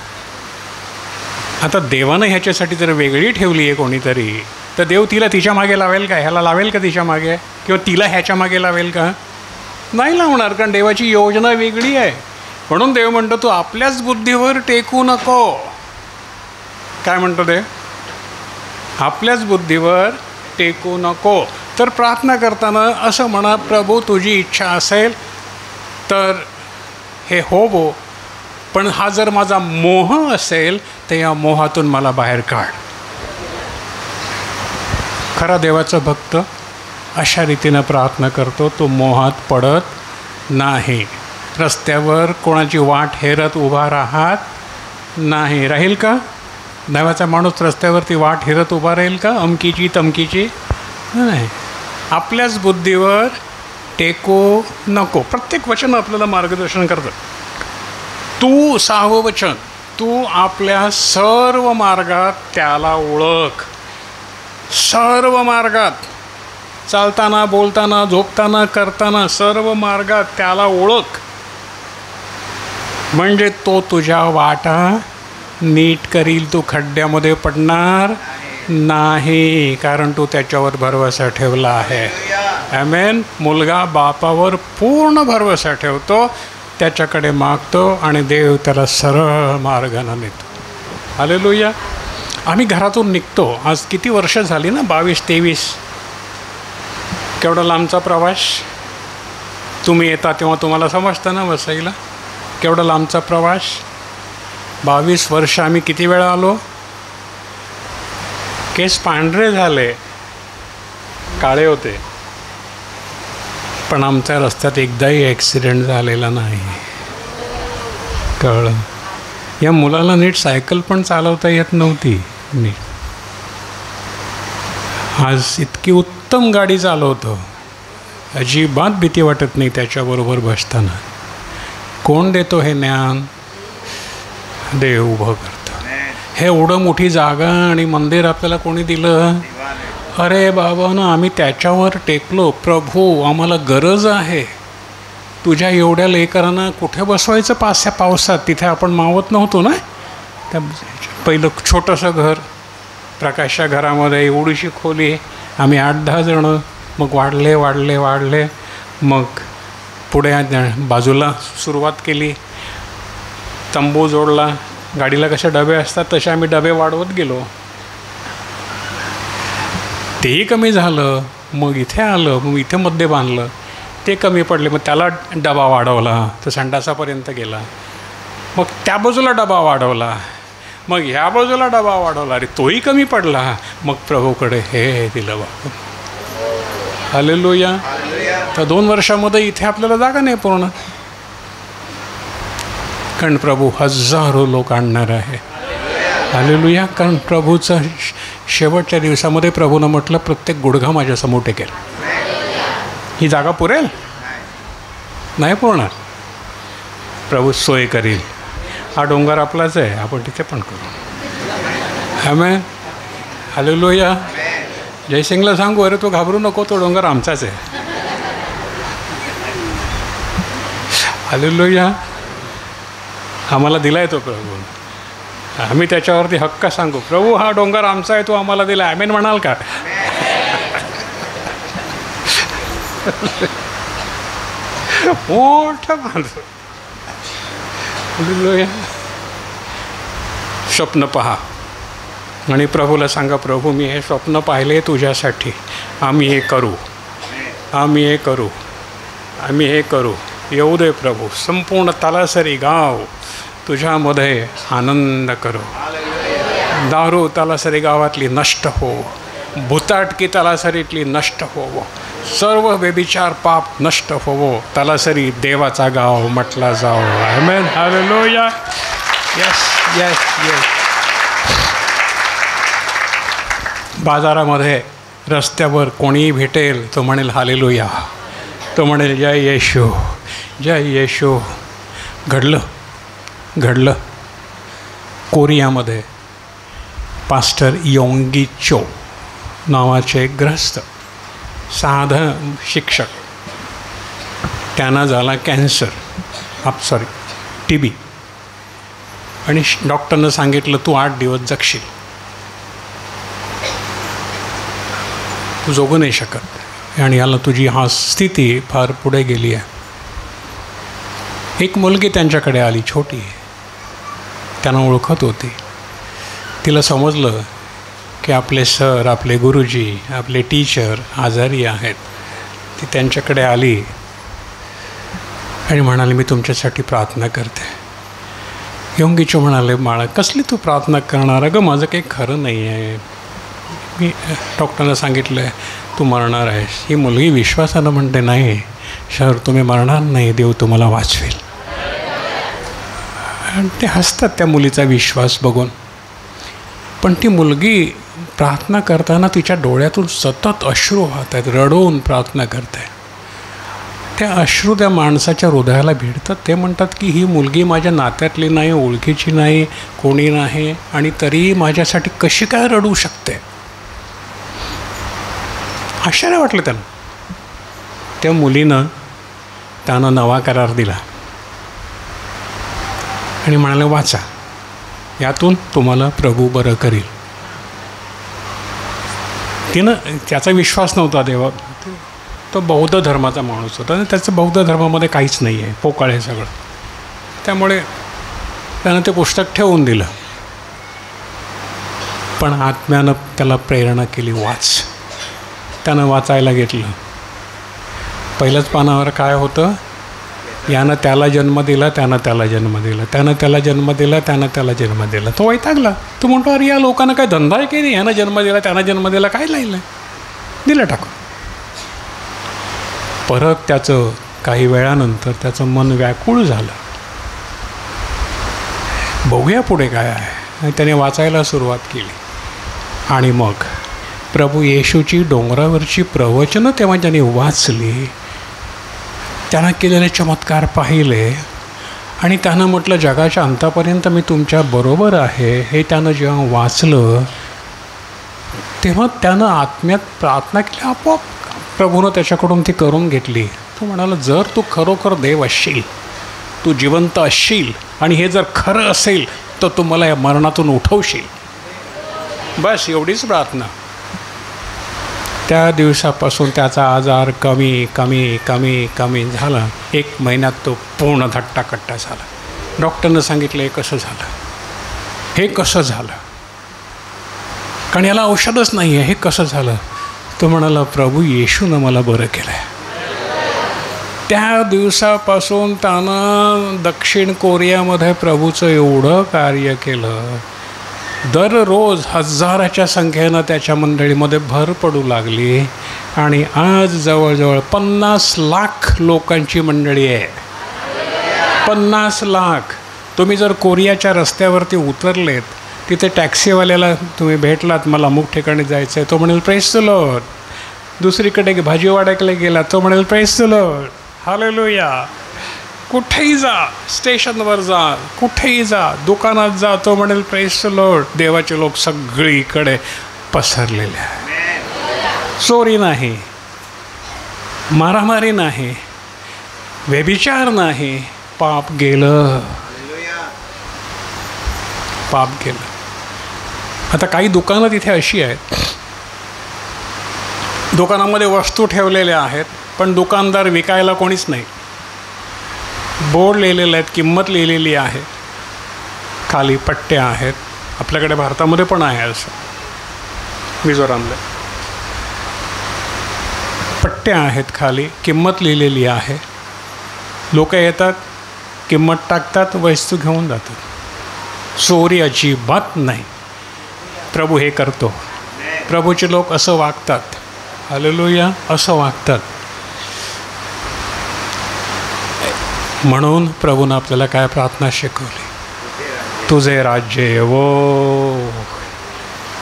आता देवानं ह्याच्यासाठी जर वेगळी ठेवली आहे कोणीतरी, तर देव तिला तिच्या मागे लावेल का? ह्याला लावेल का तिच्या मागे? किंवा तिला ह्याच्या मागे लावेल का? नाही लावणार, कारण देवाची योजना वेगळी आहे. म्हणून देव म्हणतो तू आपल्याच बुद्धीवर टेकू नको. काय म्हणतो देव? आपल्याच बुद्धीवर टेकू नको. तर प्रार्थना करताना असं म्हणा, प्रभू तुझी इच्छा असेल तर हे होवो, पण हा जर माझा मोह असेल तर या मोहातून मला बाहेर काढ. खरा देवाचा भक्त अशा रीतीनं प्रार्थना करतो, तो मोहात पडत नाही. रस्त्यावर कोणाची वाट हेरत उभा राहत नाही. राहील का? देवाचा माणूस रस्त्यावरती वाट हेरत उभा राहील का? अमकीची तमकीची नाही. आपल्याच बुद्धीवर टेकू नको. प्रत्येक वचन आपल्याला मार्गदर्शन करतं. तू, 6वं वचन, तू आपल्या सर्व मार्गात त्याला ओळख. सर्व मार्गात, चालताना, बोलताना, झोपताना, करताना, सर्व मार्गात त्याला ओळख. म्हणजे तो तुझ्या वाटा नीट करील. तू खड्ड्यामध्ये पडणार नाही, कारण तू त्याच्यावर भरवसा ठेवला आहे. आमेन. मुलगा बापावर पूर्ण भरवसा ठेवतो, त्याच्याकडे मागतो आणि देव त्याला सरळ मार्गाने नेतो. हालेलुया. आम्ही घरातून निघतो. आज किती वर्ष झाली ना? 22-23. केवढा लांबचा प्रवास. तुम्ही येता तेव्हा तुम्हाला समजतं ना वसईला केवढा लांबचा प्रवास. 22 वर्ष आम्ही किती वेळा आलो. केस पांढरे झाले, काळे होते, पण आमच्या रस्त्यात एकदाही ॲक्सिडेंट झालेला नाही. कळलं? या मुलाला नीट सायकल पण चालवता येत नव्हती नीट. आज इतकी उत्तम गाडी चालवतो, अजिबात भीती वाटत नाही त्याच्याबरोबर बसताना. कोण देतो हे ज्ञान? देव उभं करतो. हे एवढं मोठी जागा आणि मंदिर आपल्याला कोणी दिलं? अरे बाबा ना, आम्ही त्याच्यावर टेकलो. प्रभू आम्हाला गरज आहे, तुझ्या एवढ्या लेकरांना कुठे बसवायचं पावसात? तिथे आपण मावत नव्हतो ना. त्या पहिलं छोटंसं घर, प्रकाशच्या घरामध्ये एवढीशी खोली, आम्ही 8-10 जणं. मग वाढले. मग पुढे बाजूला सुरुवात केली, तंबू जोडला. गाडीला कसे डबे असतात तसे आम्ही डबे वाढवत गेलो. तेही कमी झालं. मग इथे आलं, मग इथे मध्ये बांधलं. ते कमी पडले, मग त्याला डबा वाढवला, तो संडासापर्यंत गेला. मग त्या बाजूला डबा वाढवला, मग ह्या बाजूला डबा वाढवला. अरे तोही कमी पडला. मग प्रभूकडे हे दिलं बाबा. हालेलुया. तर 2 वर्षामध्ये इथे आपल्याला जागा नाही पूर्ण, कारण प्रभू हजारो लोक आणणार आहे. हालेलुया. कारण प्रभूचं शेवटच्या दिवसामध्ये प्रभूनं म्हटलं, प्रत्येक गुडघा माझ्यासमोर टेकेल. ही जागा पुरेल? नाही पुरणार. प्रभू सोय करील. हा डोंगर आपलाच आहे, आपण तिथे पण करू. आमेन. हालेलुया. जयसिंगला सांगू, अरे तो घाबरू नको, तो डोंगर आमचाच आहे. हालेलुया. आम्हाला दिला आहे तो प्रभू. आम्ही त्याच्यावरती हक्क सांगू, प्रभू हा डोंगर आमचा आहे, तो आम्हाला दिला. आमेन म्हणाल का? मोठं बांधू. स्वप्न पहा आणि प्रभूला सांगा, प्रभू मी हे स्वप्न पाहिले तुझ्यासाठी, आम्ही हे करू. येऊ दे प्रभू. संपूर्ण तलासरी गाव तुझ्यामध्ये आनंद करो. दारू तलासरी गावातली नष्ट हो, भुताटकी तलासरीतली नष्ट हो, सर्व व्यभिचार पाप नष्ट होवो. तलासरी देवाचा गाव म्हटला जाओ. आमेन. हालेलुया. यस. बाजारामध्ये रस्त्यावर कोणीही भेटेल, तो म्हणेल हालेलुया, तो म्हणेल जय येशू, जय येशू. घडलं. कोरियामध्ये पास्टर योंगी चो नावाचे एक ग्रस्त साधं शिक्षक, त्यांना झाला कॅन्सर, TB. आणि डॉक्टरनं सांगितलं तू 8 दिवस जगशील, तू जगू नाही शकत. आणि याला तुझी हा स्थिती फार पुढे गेली आहे. एक मुलगी त्यांच्याकडे आली, छोटी, त्यांना ओळखत होती. तिला समजलं की आपले सर, आपले गुरुजी, आपले टीचर आजारी आहेत. ती त्यांच्याकडे आली आणि म्हणाली मी तुमच्यासाठी प्रार्थना करते. योंगीचो म्हणाले, बाळा कसली तू प्रार्थना करणार? अगं माझं काही खरं नाही आहे, मी डॉक्टरनं सांगितलं आहे तू मरणार आहेस. ही मुलगी विश्वासानं म्हणते नाही सर तुम्ही मरणार नाही, देव तुम्हाला वाचवेल. आणि ते हसतात त्या मुलीचा विश्वास बघून. पण ती मुलगी प्रार्थना करताना तिच्या डोळ्यातून सतत अश्रू वाहत आहेत, रडवून प्रार्थना करते. त्या अश्रू त्या माणसाच्या हृदयाला भिडतात. ते म्हणतात की ही मुलगी माझ्या नात्यातली नाही, ओळखीची नाही, कोणी नाही, आणि तरीही माझ्यासाठी कशी काय रडू शकते? आश्चर्य वाटलं त्यांना. त्या मुलीनं त्यांना नवा करार दिला आणि म्हणाले वाचा, यातून तुम्हाला प्रभू बरं करील. तिनं त्याचा विश्वास नव्हता देवा. तो बौद्ध धर्माचा माणूस होता आणि त्याचं बौद्ध धर्मामध्ये काहीच नाही आहे, पोकळ आहे सगळं. त्यामुळे त्यानं ते पुस्तक ठेवून दिलं. पण आत्म्यानं त्याला प्रेरणा केली, वाच. त्यानं वाचायला घेतलं. पहिल्याच पानावर काय होतं? यानं त्याला जन्म दिला, त्यानं त्याला जन्म दिला, त्यानं त्याला जन्म दिला, त्यानं त्याला जन्म दिला. तो वैतागला. तो म्हणतो अरे या लोकांना काय धंदा आहे की नाही? यानं जन्म दिला, त्यानं जन्म दिला, काय लिहिलं? दिलं टाकून. परत त्याचं काही वेळानंतर त्याचं मन व्याकुळ झालं. बघूया पुढे काय आहे. आणि त्याने वाचायला सुरुवात केली. आणि मग प्रभू येशूची डोंगरावरची प्रवचनं तेव्हा त्याने वाचली, त्यांना केलेले चमत्कार पाहिले. आणि त्यानं म्हटलं जगाच्या अंतापर्यंत मी तुमच्या बरोबर आहे. हे त्यानं जेव्हा वाचलं तेव्हा त्यानं आत्म्यात प्रार्थना केली. आपोआप प्रभूनं त्याच्याकडून ती करून घेतली. तो म्हणाला जर तू खरोखर देव असशील, तू जिवंत असशील आणि हे जर खरं असेल तर तू मला या मरणातून उठवशील. बस एवढीच प्रार्थना. त्या दिवसापासून त्याचा आजार कमी कमी कमी कमी झाला. 1 महिन्यात तो पूर्ण धट्टाकट्टा झाला. डॉक्टरनं सांगितलं हे कसं झालं, हे कसं झालं, कारण याला औषधच नाही आहे, हे कसं झालं. तो म्हणाला प्रभू येशूनं मला बरं केलं आहे. त्या दिवसापासून त्यानं दक्षिण कोरियामध्ये प्रभूचं एवढं कार्य केलं. दररोज हजाराच्या संख्येनं त्याच्या मंडळीमध्ये भर पडू लागली आणि आज जवळजवळ 50 लाख लोकांची मंडळी आहे. 50 लाख. तुम्ही जर कोरियाच्या रस्त्यावरती उतरलेत, तिथे टॅक्सीवाल्याला तुम्ही भेटलात, मला अमुक ठिकाणी जायचं आहे, तो म्हणेल प्रेज द लॉर्ड. दुसरीकडे भाजीवाड्याकडे गेला, तो म्हणेल प्रेज द लॉर्ड, हालेलुया. कुठेही जा, स्टेशनवर जा, कुठेही जा, दुकानात जा, तो म्हणेल प्रेज द लॉर्ड. देवाचे लोक सगळीकडे पसरलेले आहे. चोरी नाही, मारामारी नाही, व्यभिचार नाही. पाप गेलं, पाप गेलं. आता काही दुकानं तिथे अशी आहेत, दुकानामध्ये वस्तू ठेवलेल्या आहेत पण दुकानदार विकायला कोणीच नाही. बोर्ड लिहिलेले आहेत, किंमत लिहिलेली आहे, खाली पट्ट्या आहेत. आपल्याकडे भारतामध्ये पण आहे असं, मिझोरामला पट्ट्या आहेत, खाली किंमत लिहिलेली आहे. लोक येतात, किंमत टाकतात, वस्तू घेऊन जातात. चोरी अजिबात नाही. प्रभू हे करतो. प्रभूचे लोक असं वागतात. हालेलुया, असं वागतात. म्हणून प्रभूनं आपल्याला काय प्रार्थना शिकवली, तुझे राज्य येवो.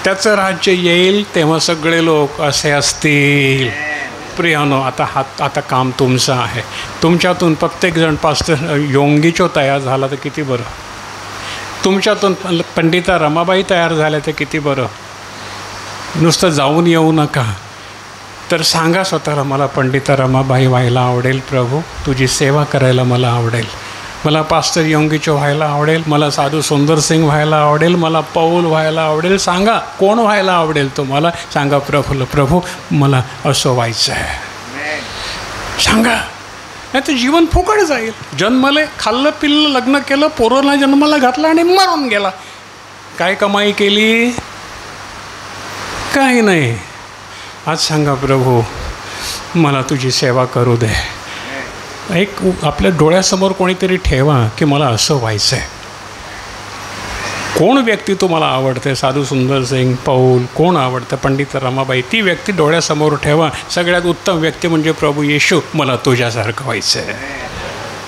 त्याचं राज्य येईल तेव्हा सगळे लोक असे असतील. प्रियानो, आता काम तुमचं आहे. तुमच्यातून प्रत्येकजण पास्टर योंगीचो तयार झाला तर किती बरं. तुमच्यातून पंडिता रमाबाई तयार झाल्या तर किती बरं. नुसतं जाऊन येऊ नका, तर सांगा स्वतःला मला पंडिता रमाबाई व्हायला आवडेल प्रभू, तुझी सेवा करायला मला आवडेल, मला पास्टर योंगीचो व्हायला आवडेल, मला साधू सुंदर सिंग व्हायला आवडेल, मला पौल व्हायला आवडेल. सांगा कोण व्हायला आवडेल तुम्हाला, सांगा प्रभूला, प्रभू मला असं व्हायचं आहे. सांगा, नाही तर जीवन फुकट जाईल. जन्मले, खाल्लं पिल्लं, लग्न केलं, पोराला जन्माला घातला आणि मरून गेला. काय कमाई केली? काही नाही. आज सांगा प्रभू मला तुझी सेवा करू दे. एक आपल्या डोळ्यासमोर कोणीतरी ठेवा की मला असं व्हायचं आहे. कोण व्यक्ती तुम्हाला आवडते, साधू सुंदर सिंग, पौल, कोण आवडतं, पंडित रमाबाई, ती व्यक्ती डोळ्यासमोर ठेवा. सगळ्यात उत्तम व्यक्ती म्हणजे प्रभू येशू, मला तुझ्यासारखं व्हायचं आहे.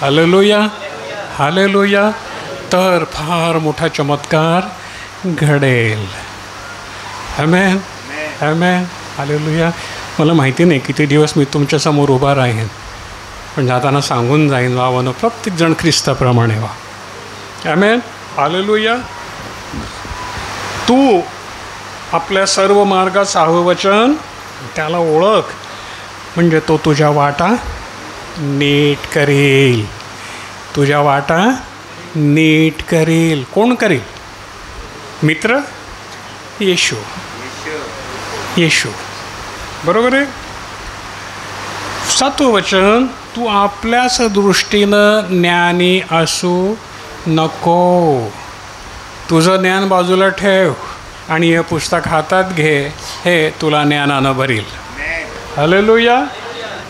Hallelujah, hallelujah. तर फार मोठा चमत्कार घडेल. आमेन, आमेन, हालेलुया. मला माहिती नाही किती दिवस मी तुमच्यासमोर उभा राहीन, पण जाताना सांगून जाईन, वावनं प्रत्येकजण ख्रिस्ताप्रमाणे व्हा. आमेन, हालेलुया. तू आपल्या सर्व मार्गात 6वं वचन त्याला ओळख, म्हणजे तो तुझ्या वाटा नीट करेल. तुझ्या वाटा नीट करेल. कोण करेल? मित्र येशू. येशू, बरोबर आहे. 7वं वचन, तू आपल्याच दृष्टीनं ज्ञानी असू नको. तुझं ज्ञान बाजूला ठेव आणि हे पुस्तक हातात घे, हे तुला ज्ञानानं भरील. हालेलुया.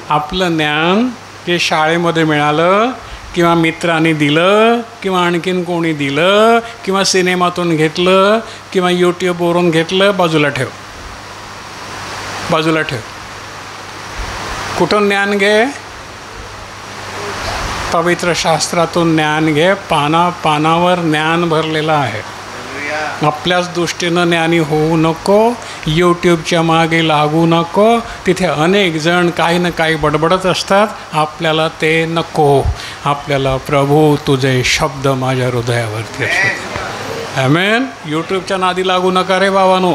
आपलं ज्ञान जे शाळेमध्ये मिळालं किंवा मित्रांनी दिलं किंवा आणखीन कोणी दिलं किंवा सिनेमातून घेतलं किंवा यूट्यूबवरून घेतलं, बाजूला ठेव, बाजूला ठेव. कुठून ज्ञान घे? पवित्र शास्त्रातून ज्ञान घे. पानावर ज्ञान भरलेलं आहे. आपल्याच दृष्टीनं ज्ञानी होऊ नको. यूट्यूबच्या मागे लागू नको. तिथे अनेक जण काही ना काही बडबडत असतात, आपल्याला ते नको. आपल्याला प्रभू तुझे शब्द माझ्या हृदयावरती असू. आमेन. यूट्यूबच्या नादी लागू नका रे बाबांनो.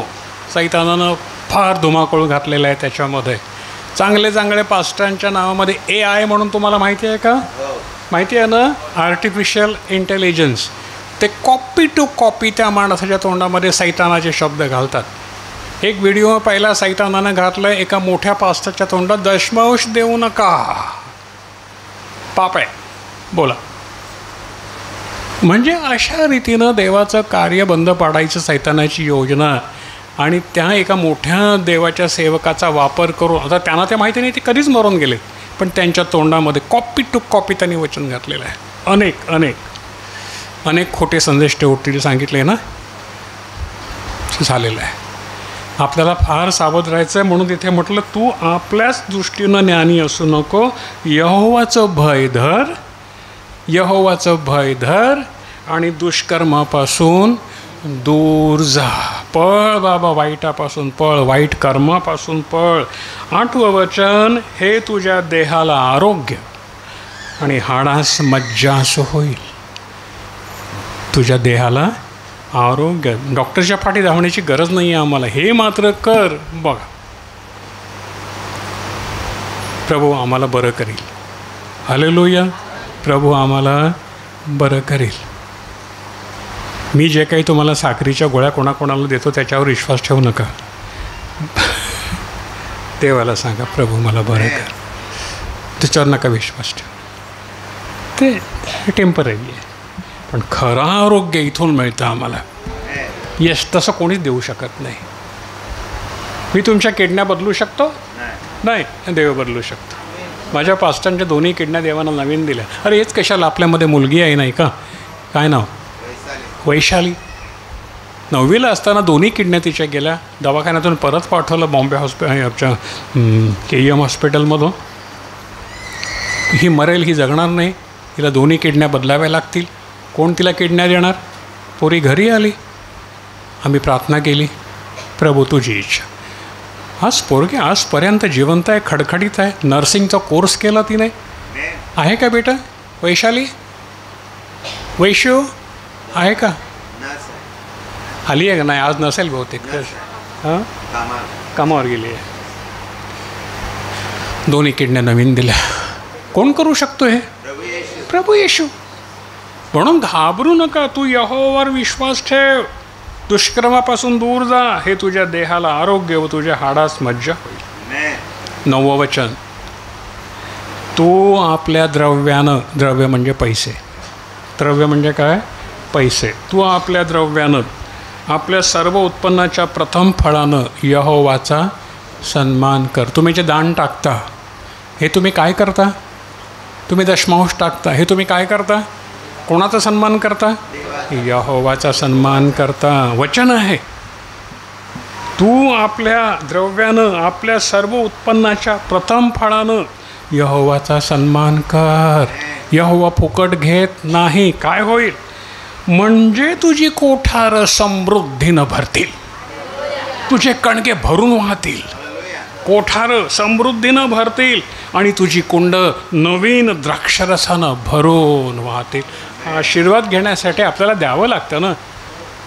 सैतानानं फार धुमाकूळ घातलेला आहे त्याच्यामध्ये. चांगले चांगले पास्टरांच्या नावामध्ये AI म्हणून तुम्हाला माहिती आहे का? माहिती आहे ना? Artificial intelligence. ते कॉपी टू कॉपी त्या माणसाच्या तोंडामध्ये सैतानाचे शब्द घालतात. एक व्हिडिओ पहिला सैतानानं घातलं एका मोठ्या पास्टरच्या तोंडात, दशमांश देऊ नका, पाप आहे. बोला. म्हणजे अशा रीतीनं देवाचं कार्य बंद पाडायचं सैतानाची योजना. आणि त्या एका मोठ्या देवाच्या सेवकाचा वापर करून, आता त्यांना ते माहिती नाही, ते कधीच मरून गेले, पण त्यांच्या तोंडामध्ये कॉपी टू कॉपी त्यांनी वचन घातलेलं आहे. अनेक अनेक अनेक खोटे संदेश ठेवतील सांगितले ना, झालेलं आहे. आपल्याला फार सावध राहायचं आहे. म्हणून तिथे म्हटलं, तू आपल्याच दृष्टीनं ज्ञानी असू नको, यहोवाचं भय धर, यहोवाचं भय धर आणि दुष्कर्मापासून दूर जा. पळ बाबा, वाईटापासून पळ, वाईट कर्मापासून पळ. 8वं वचन, हे तुझ्या देहाला आरोग्य आणि हाडास मज्जास होईल. तुझ्या देहाला आरोग्य. डॉक्टरच्या पाठी धावण्याची गरज नाही आहे आम्हाला. हे मात्र कर. बघा, प्रभू आम्हाला बरं करील. हालेलुया. प्रभू आम्हाला बरं करील. मी जे काही तुम्हाला साखरीच्या गोळ्या कोणाकोणाला देतो त्याच्यावर विश्वास ठेवू नका. देवाला सांगा, प्रभू मला बरं कर. त्याच्यावर नका विश्वास ठेव. ते टेम्पररी आहे. पण खरं आरोग्य इथून मिळतं आम्हाला. यश तसं कोणीच देऊ शकत नाही. मी तुमच्या किडण्या बदलू शकतो? नाही. देव बदलू शकतो. माझ्या पास्टरांच्या दोन्ही किडण्या देवानं नवीन दिल्या. अरे हेच कशाला, आपल्यामध्ये मुलगी आहे नाही का? काय नाव? वैशाली. 9वीला असताना दोन्ही किडण्या तिच्या गेल्या. दवाखान्यातून परत पाठवलं बॉम्बे आमच्या KEM हॉस्पिटलमधून. ही मरेल, ही जगणार नाही, हिला दोन्ही किडण्या बदलाव्या लागतील. कोण तिला किडण्या देणार? पोरी घरी आली. आम्ही प्रार्थना केली, प्रभू तुझी इच्छा. आज पोरगी आजपर्यंत जिवंत आहे, खडखडीत आहे. नर्सिंगचा कोर्स केला तिने. आहे का बेटा वैशाली? वैशू आहे का? आली आहे का? नाही, आज नसेल बहुतेक. हां, कामावर गेली आहे. दोन्ही किडण्या नवीन दिल्या. कोण करू शकतो हे? प्रभू येशू. म्हणून घाबरू नका. तू यहोवावर विश्वास ठेव. दुष्कर्मापासून दूर जा. हे तुझ्या देहाला आरोग्य व तुझ्या हाडास मज्जा होईल. 9वं वचन, तू आपल्या द्रव्यानं, द्रव्य म्हणजे पैसे, द्रव्य म्हणजे काय? पैसे. तू आपल्या द्रव्यानं, आपल्या सर्व उत्पन्नाच्या प्रथम फळानं यहोवाचा सन्मान कर. तुम्ही जे दान टाकता, हे तुम्ही काय करता? तुम्ही दशमांश टाकता, हे तुम्ही काय करता? कोणाचा सन्मान करता? यहोवाचा सन्मान करता. वचन आहे, तू आपल्या द्रव्यानं, आपल्या सर्व उत्पन्नाच्या प्रथम फळानं यहोवाचा सन्मान कर. यहोवा फुकट घेत नाही. काय होईल? म्हणजे तुझी कोठारं समृद्धीनं भरतील, तुझे कणके भरून वाहतील. कोठारं समृद्धीनं भरतील आणि तुझी कुंड नवीन द्राक्षरसानं भरून वाहतील. आशीर्वाद घेण्यासाठी आपल्याला द्यावं लागतं ना.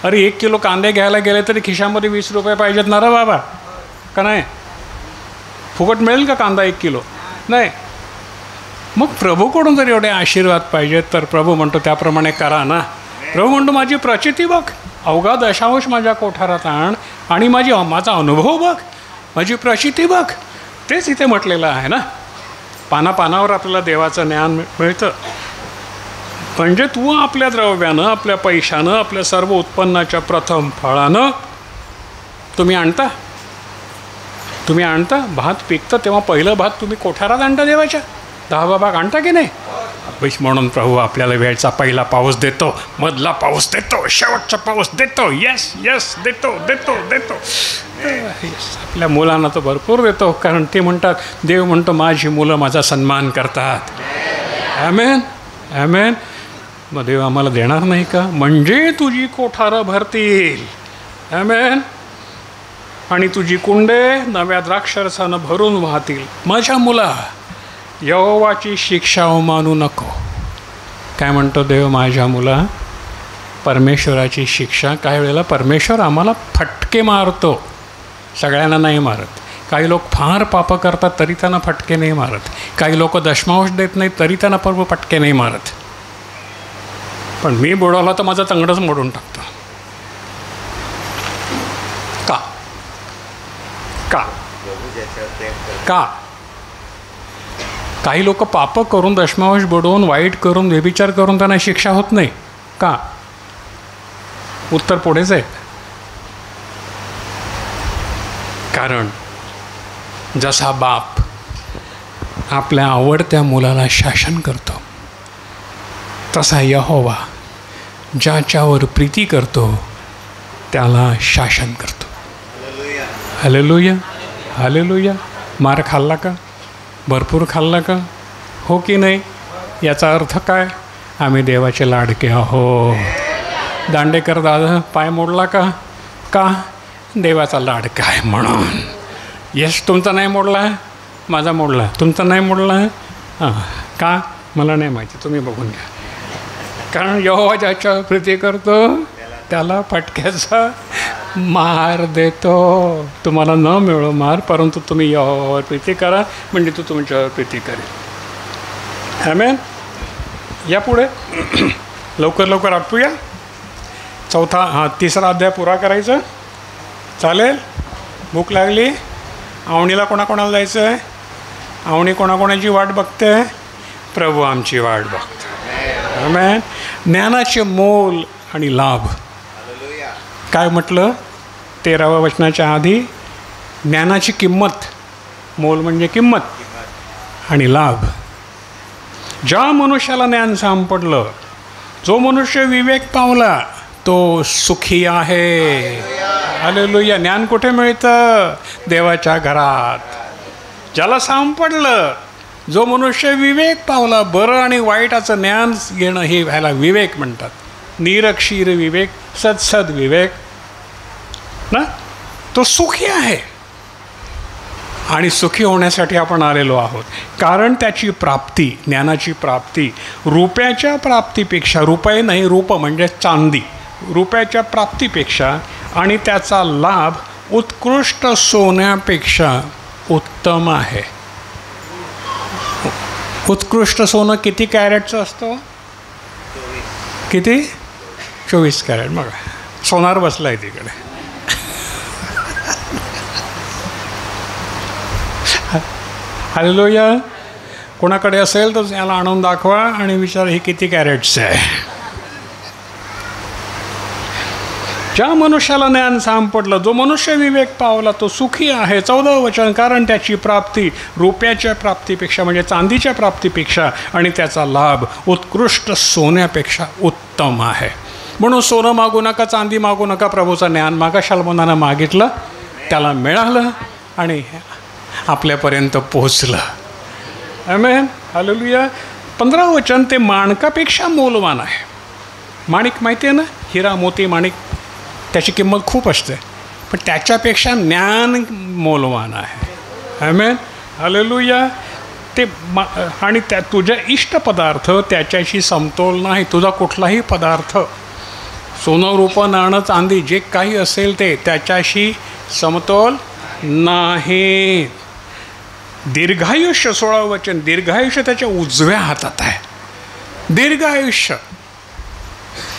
अरे 1 किलो कांदे घ्यायला गेले तरी खिशामध्ये 20 रुपये पाहिजेत ना रे बाबा, का नाही? फुकट मिळेल का कांदा 1 किलो? नाही. मग प्रभूकडून जर एवढे आशीर्वाद पाहिजेत तर प्रभू म्हणतो त्याप्रमाणे करा ना. प्रभू म्हणतो माझी प्रचिती बघ, अवघा दशांश माझ्या कोठारात आण आणि माझा अनुभव बघ, माझी प्रचिती बघ. तेच इथे म्हटलेलं आहे ना. पानापानावर आपल्याला देवाचं ज्ञान मिळतं. म्हणजे तू आपल्या द्रव्यानं, आपल्या पैशानं, आपल्या सर्व उत्पन्नाच्या प्रथम फळानं तुम्ही आणता. भात पिकतं तेव्हा पहिलं भात तुम्ही कोठारात आणता देवाच्या. 10वा भाग आणता की नाही? म्हणून प्रभू आपल्याला वेळचा पहिला पाऊस देतो, मधला पाऊस देतो, शेवटचा पाऊस देतो. येस येस, देतो देतो देतो. येस, आपल्या मुलांना तो भरपूर देतो, कारण ते म्हणतात, देव म्हणतो माझी मुलं माझा सन्मान करतात. ॲमेन ॲमेन. मग देव आम्हाला देणार नाही का? म्हणजे तुझी कोठारं भरतील. ॲमेन. आणि तुझी कुंडे नव्या द्राक्षरसानं भरून वाहतील. माझ्या मुला, यहोवाची शिक्षा मानू नको. काय म्हणतो देव? माझ्या मुला, परमेश्वराची शिक्षा. काही वेळेला परमेश्वर आम्हाला फटके मारतो, सगळ्यांना नाही मारत. काही लोक फार पापं करतात तरी त्यांना फटके नाही मारत. काही लोक दशमांश देत नाहीत तरी त्यांना पर्व फटके नाही मारत. पण मी बुडवला तर माझं तंगडच मोडून टाकतो. का का का काही लोक पापं करून, दशमांश बुडवून, वाईट करून, व्यभिचार करून त्यांना शिक्षा होत नाही का? उत्तर पुढेच आहे. कारण जसा बाप आपल्या आवडत्या मुलाला शासन करतो, तसा यहोवा ज्याच्यावर प्रीती करतो त्याला शासन करतो. Hallelujah, hallelujah. मार खाल्ला का? भरपूर खाल्ला का? हो की नाही? याचा अर्थ काय? आम्ही देवाचे लाडके आहोत. दांडेकर दादा पाय मोडला का? का? देवाचा लाडका आहे म्हणून. यश तुमचा नाही मोडला, माझा मोडला. तुमचा नाही मोडला. हां, का? मला नाही माहिती, तुम्ही बघून घ्या. कारण यहोवा ज्याच्यावर प्रीती करतो त्याला फटक्याचा मार देतो. तुम्हाला न मिळो मार, परंतु तुम्ही यहोवावर प्रीती करा, म्हणजे तो तुमच्यावर प्रीती करेल. आमेन. यापुढे लवकर लवकर आटपूया. तिसरा अध्याय पुरा करायचा. चालेल? भूक लागली? आवणीला कोणाकोणाला जायचं आहे? आवणी कोणाकोणाची वाट बघते? प्रभू आमची वाट बघतो. आमेन. ज्ञानाचे मोल आणि लाभ. काय म्हटलं 13व्या वचनाच्या आधी? ज्ञानाची किंमत. मोल म्हणजे किंमत आणि लाभ. ज्या मनुष्याला ज्ञान सापडलं, जो मनुष्य विवेक पावला, तो सुखी आहे. हालेलुया. ज्ञान कुठे मिळतं? देवाच्या घरात. ज्याला सापडलं, जो मनुष्य विवेक पावला, बरं आणि वाईटाचं ज्ञान घेणं, हे ह्याला विवेक म्हणतात. निरक्षीर विवेक, सदसद विवेक ना, तो सुखी आहे. आणि सुखी होण्यासाठी आपण आलेलो आहोत. कारण त्याची प्राप्ती, ज्ञानाची प्राप्ती रुपयाच्या प्राप्तीपेक्षा, रुपये नाही, रूप म्हणजे चांदी, रुपयाच्या प्राप्तीपेक्षा आणि त्याचा लाभ उत्कृष्ट सोन्यापेक्षा उत्तम आहे. उत्कृष्ट सोनं किती कॅरेटचं असतं? किती? 24 कॅरेट. बघा, सोनार बसला आहे तिकडे. हालेलुया. कोणाकडे असेल तर याला आणून दाखवा आणि विचार हे किती कॅरेटचं आहे. ज्या मनुष्याला ज्ञान सापडलं, जो मनुष्य विवेक पावला, तो सुखी आहे. 14 वचन. कारण त्याची प्राप्ती रुपयाच्या प्राप्तीपेक्षा म्हणजे चांदीच्या प्राप्तीपेक्षा आणि त्याचा लाभ उत्कृष्ट सोन्यापेक्षा उत्तम आहे. म्हणून सोनं मागू नका, चांदी मागू नका, प्रभूचं ज्ञान मागा. शालमोनानं मागितलं, त्याला मिळालं आणि आपल्यापर्यंत पोहोचलं. आमेन. हालेलुया. 15 वचन. ते माणकापेक्षा मोलवान आहे. माणिक माहिती आहे ना? हिरा, मोती, माणिक, त्याची किंमत खूप असते, पण त्याच्यापेक्षा ज्ञान मोलवान आहे. आमेन. हालेलुया. ते आणि त्या तुझ्या इष्ट पदार्थ त्याच्याशी समतोल नाही. तुझा कुठलाही पदार्थ, सोनं, रूपं, नाणं, चांदी, जे काही असेल ते त्याच्याशी समतोल नाही. दीर्घायुष्य. 16 वचन. दीर्घायुष्य त्याच्या उजव्या हातात आहे. दीर्घायुष्य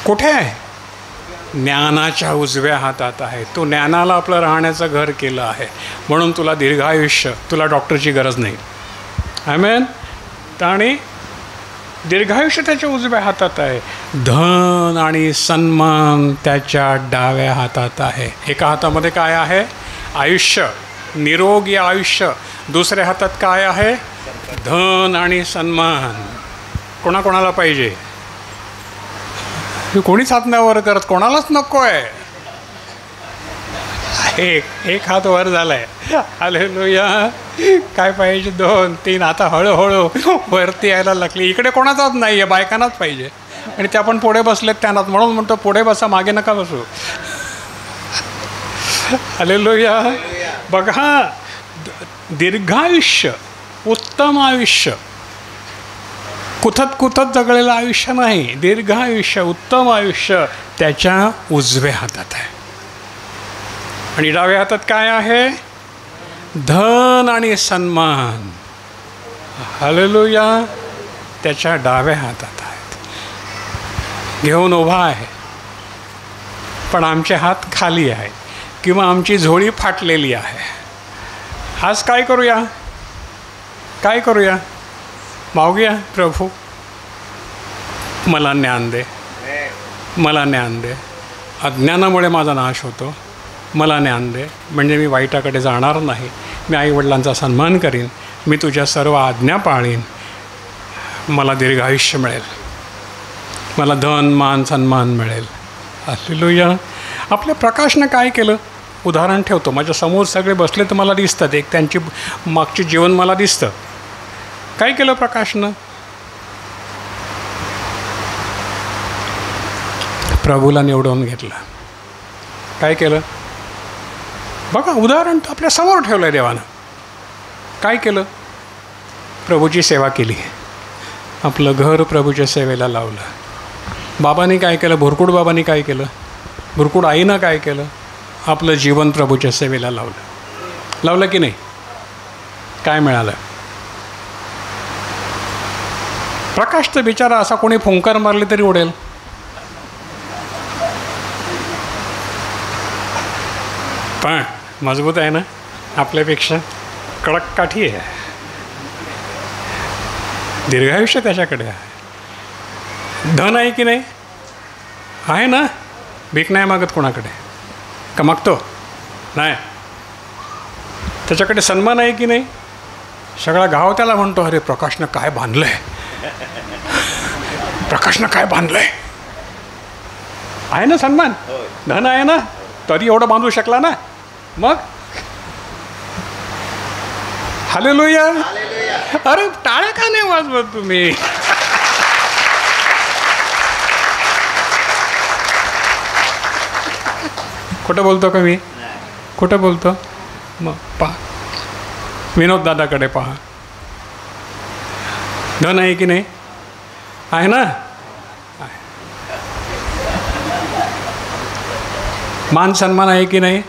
कुठे आहे? ज्ञानाच्या उजव्या हातात आहे. तो ज्ञानाला आपलं राहण्याचं घर केलं आहे, म्हणून तुला दीर्घायुष्य. तुला डॉक्टरची गरज नाही. आमेन. आणि दीर्घायुष्य त्याच्या उजव्या हातात आहे. धन आणि सन्मान त्याच्या डाव्या हातात आहे. एका हातामध्ये काय आहे? आयुष्य, निरोगी आयुष्य. दुसऱ्या हातात काय आहे? धन आणि सन्मान. कोणाकोणाला पाहिजे? कोणीच हात नाही वर करत, कोणालाच नको आहे. एक हात वर झालाय. हालेलुया. काय पाहिजे? 2, 3. आता हळूहळू वरती यायला लागली. इकडे कोणाचाच नाही आहे, बायकांनाच पाहिजे. आणि त्या पण पुढे बसलेत त्यांनाच, म्हणून म्हणतो पुढे बसा, मागे नका बसू. हालेलुया. बघा, दीर्घायुष्य, उत्तम आयुष्य कुथत कुथत जगलेलं आयुष्य नाही, दीर्घ आयुष्य, उत्तम आयुष्य त्याच्या उजव्या हातात आहे. आणि डाव्या हातात काय आहे? धन आणि सन्मान. हालेलुया, त्याच्या डाव्या हातात आहेत. घेऊन उभा आहे, पण आमचे हात खाली आहे किंवा आमची झोळी फाटलेली आहे. आज काय करूया? काय करूया? मागूया, प्रभू मला ज्ञान दे, मला ज्ञान दे. अज्ञानामुळे माझा नाश होतो, मला ज्ञान दे, म्हणजे मी वाईटाकडे जाणार नाही, मी आईवडिलांचा सन्मान करीन, मी तुझ्या सर्व आज्ञा पाळीन, मला दीर्घ आयुष्य मिळेल, मला धन मान सन्मान मिळेल. हालेलुया. आपल्या प्रकाशनं काय केलं? उदाहरण ठेवतो, माझ्या समोर सगळे बसले तर मला दिसतात, एक त्यांची मागचे जीवन मला दिसतं. काय केलं प्रकाशनं? प्रभूला निवडून घेतलं. काय केलं? बघा, उदाहरण तर आपल्या समोर ठेवलं आहे देवानं. काय केलं? प्रभूची सेवा केली, आपलं घर प्रभूच्या सेवेला लावलं. बाबांनी काय केलं? भुरकुड बाबांनी काय केलं? भुरकुड आईनं काय केलं? आपलं जीवन प्रभूच्या सेवेला लावलं. लावलं की नाही? काय मिळालं? प्रकाश तर बिचारा असा कोणी फुंकार मारली तरी उडेल. पण मजबूत आहे ना, आपल्यापेक्षा कडक काठी आहे. दीर्घायुष्य त्याच्याकडे आहे. धन आहे की नाही? आहे ना. भीक नाही मागत कोणाकडे. का मागतो? नाही. त्याच्याकडे सन्मान आहे की नाही? सगळा गाव त्याला म्हणतो, अरे प्रकाशनं काय बांधलं आहे, प्रकाशनं काय बांधलं आहे. आहे ना सन्मान, धन आहे ना, तरी एवढं बांधू शकला ना. मग हालेलुया. अरे टाळ्या का नाही वाजवत तुम्ही? खोटं बोलतो का मी? खोटं बोलतो? मग पहा, विनोद दादाकडे पहा. धन आहे की नाही? आहे ना. मान सन्मान आहे की नाही?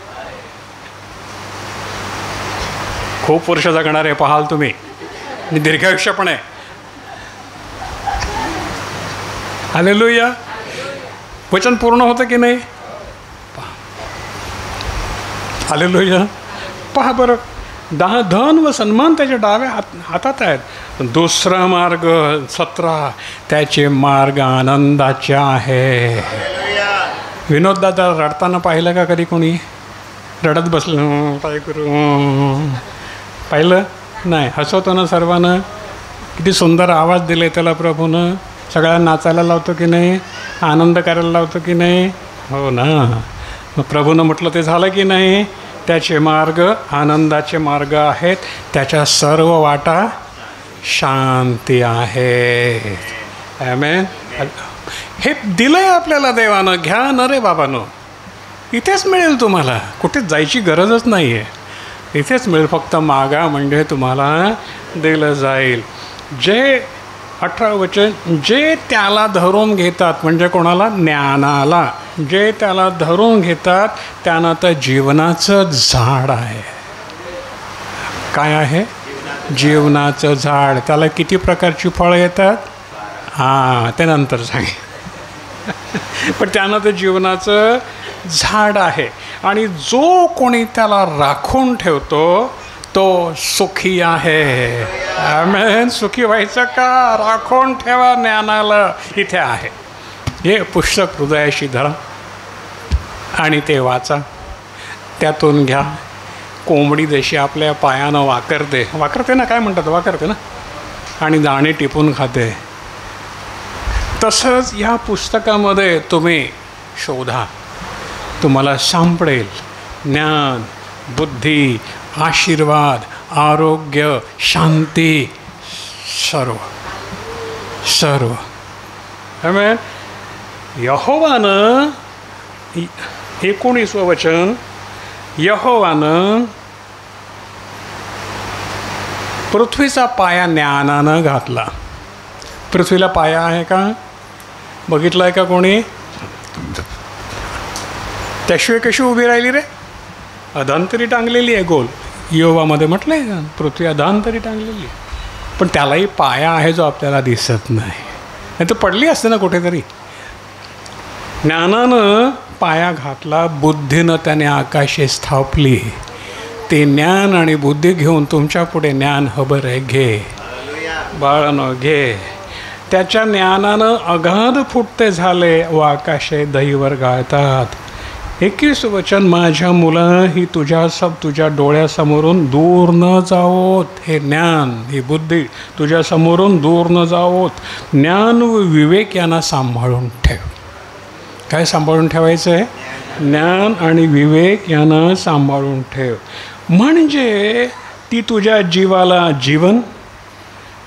खूप वर्ष जगणार आहे, पाहाल तुम्ही. आणि दीर्घायुष्य पण आहे. हालेलुया. वचन पूर्ण होतं की नाही? हालेलुया. पहा बरं, धन व सन्मान त्याच्या डाव्या हातात आहेत. दुसरा मार्ग 17, त्याचे मार्ग आनंदाचे आहे. विनोद दादा रडताना पाहिलं का कधी कोणी? रडत बसलं, काय करू? पाहिलं नाही? हसवतो ना सर्वांना. किती सुंदर आवाज दिले त्याला प्रभूनं. सगळ्यांना नाचायला लावतो की नाही? आनंद करायला लावतो की नाही? हो ना. मग प्रभूनं म्हटलं ते झालं की नाही? त्याचे मार्ग आनंदाचे मार्ग आहेत, त्याच्या सर्व वाटा शांती आहे. आमेन. हे दिलं आहे आपल्याला देवानं. घ्या न रे बाबांनो, इथेच मिळेल तुम्हाला. कुठेच जायची गरजच नाही आहे, इथेच मिळेल. फक्त मागा म्हणजे तुम्हाला दिलं जाईल. जे 18 वचन, जे त्याला धरून घेतात, म्हणजे कोणाला? ज्ञानाला. जे त्याला धरून घेतात त्यांना तर जीवनाचं झाड आहे. काय आहे? जीवनाचं झाड. त्याला किती प्रकारची फळं येतात? हां, ते नंतर सांग. पण त्यानं तर जीवनाचं झाड आहे. आणि जो कोणी त्याला राखून ठेवतो तो सुखी आहे. आमेन. सुखी व्हायचं का? राखून ठेवा ज्ञानाला. इथे आहे. हे पुस्तक हृदयाशी धरा आणि ते वाचा, त्यातून घ्या. कोंबडी जशी आपल्या पायानं वाकरते ना, काय म्हणतात? वाकरते ना, आणि दाणे टिपून खाते. तसंच या पुस्तकामध्ये तुम्ही शोधा, तुम्हाला सापडेल ज्ञान, बुद्धी, आशीर्वाद, आरोग्य, शांती, सर्व सर्व. आमेन. यहोवानं 19 वचन, यहोवानं पृथ्वीचा पाया ज्ञानानं घातला. पृथ्वीला पाया आहे का? बघितलं आहे का कोणी? त्याशिवाय कशी उभी राहिली रे? अधांतरी टांगलेली आहे गोल. योवामध्ये म्हटलं आहे का, पृथ्वी अधांतरी टांगलेली आहे. पण त्यालाही पाया आहे जो आपल्याला दिसत नाही. नाही तर पडली असते ना कुठेतरी. ज्ञानानं पाया घातला, बुद्धीनं त्याने आकाशे स्थापली. ते ज्ञान आणि बुद्धी घेऊन तुमच्या पुढे ज्ञान हबर आहे. घे बाळानं घे. त्याच्या ज्ञानानं अगाध फुटते झाले व आकाशे दहीवर गाळतात. 21 वचन, माझ्या मुला ही तुझ्या डोळ्यासमोरून दूर न जावोत. हे ज्ञान, ही बुद्धी तुझ्यासमोरून दूर न जावोत. ज्ञान व विवेक यांना सांभाळून ठेव. काय सांभाळून ठेवायचं आहे? ज्ञान आणि विवेक यांना सांभाळून ठेव. म्हणजे ती तुझ्या जीवाला जीवन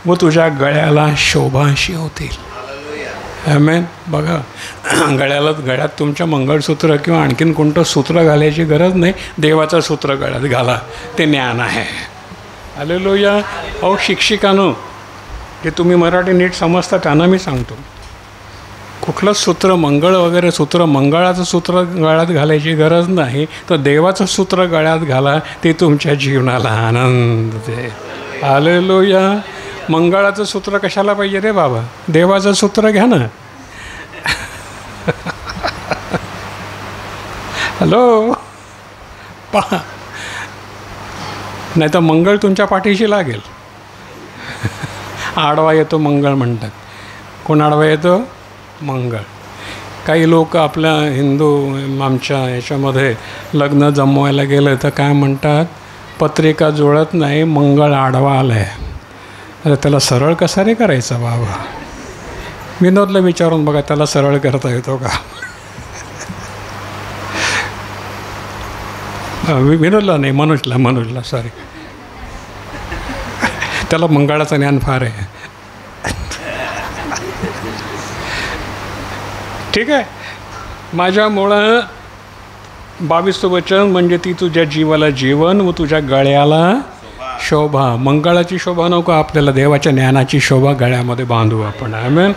व तुझ्या गळ्याला शोभाशी होतील. आमेन. बघा, गळ्यात तुमच्या मंगळसूत्र किंवा आणखीन कोणतं सूत्र घालायची गरज नाही. देवाचं सूत्र गळ्यात घाला, ते ज्ञान आहे. हालेलुया. अहो शिक्षिकांनो, जे तुम्ही मराठी नीट समजता त्यांना मी सांगतो, कुठलं सूत्र मंगळ वगैरे सूत्र, मंगळाचं सूत्र गळ्यात घालायची गरज नाही. तर देवाचं सूत्र गळ्यात घाला, ते तुमच्या जीवनाला आनंद दे. हालेलुया. मंगळाचं सूत्र कशाला पाहिजे रे बाबा? देवाचं सूत्र घ्या ना. हॅलो, पहा, नाही तर मंगळ तुमच्या पाठीशी लागेल. आडवा येतो मंगळ म्हणतात. कोण आडवा येतो? मंगळ. काही लोक आपल्या हिंदू आमच्या याच्यामध्ये लग्न जमवायला गेलं तर काय म्हणतात? पत्रिका जुळत नाही, मंगळ आडवा आला आहे. अरे त्याला सरळ कसा रे करायचा बाबा? विनोदला विचारून बघा, त्याला सरळ करता येतो का? विनोदला नाही, मनोजला सॉरी. त्याला मंगळाचं ज्ञान फार आहे. ठीक आहे. माझ्यामुळं 22 वचन, म्हणजे ती तुझ्या जीवाला जीवन व तुझ्या गळ्याला शोभा. मंगळाची शोभा नको आपल्याला, देवाच्या ज्ञानाची शोभा गळ्यामध्ये बांधू आपण. आमेन.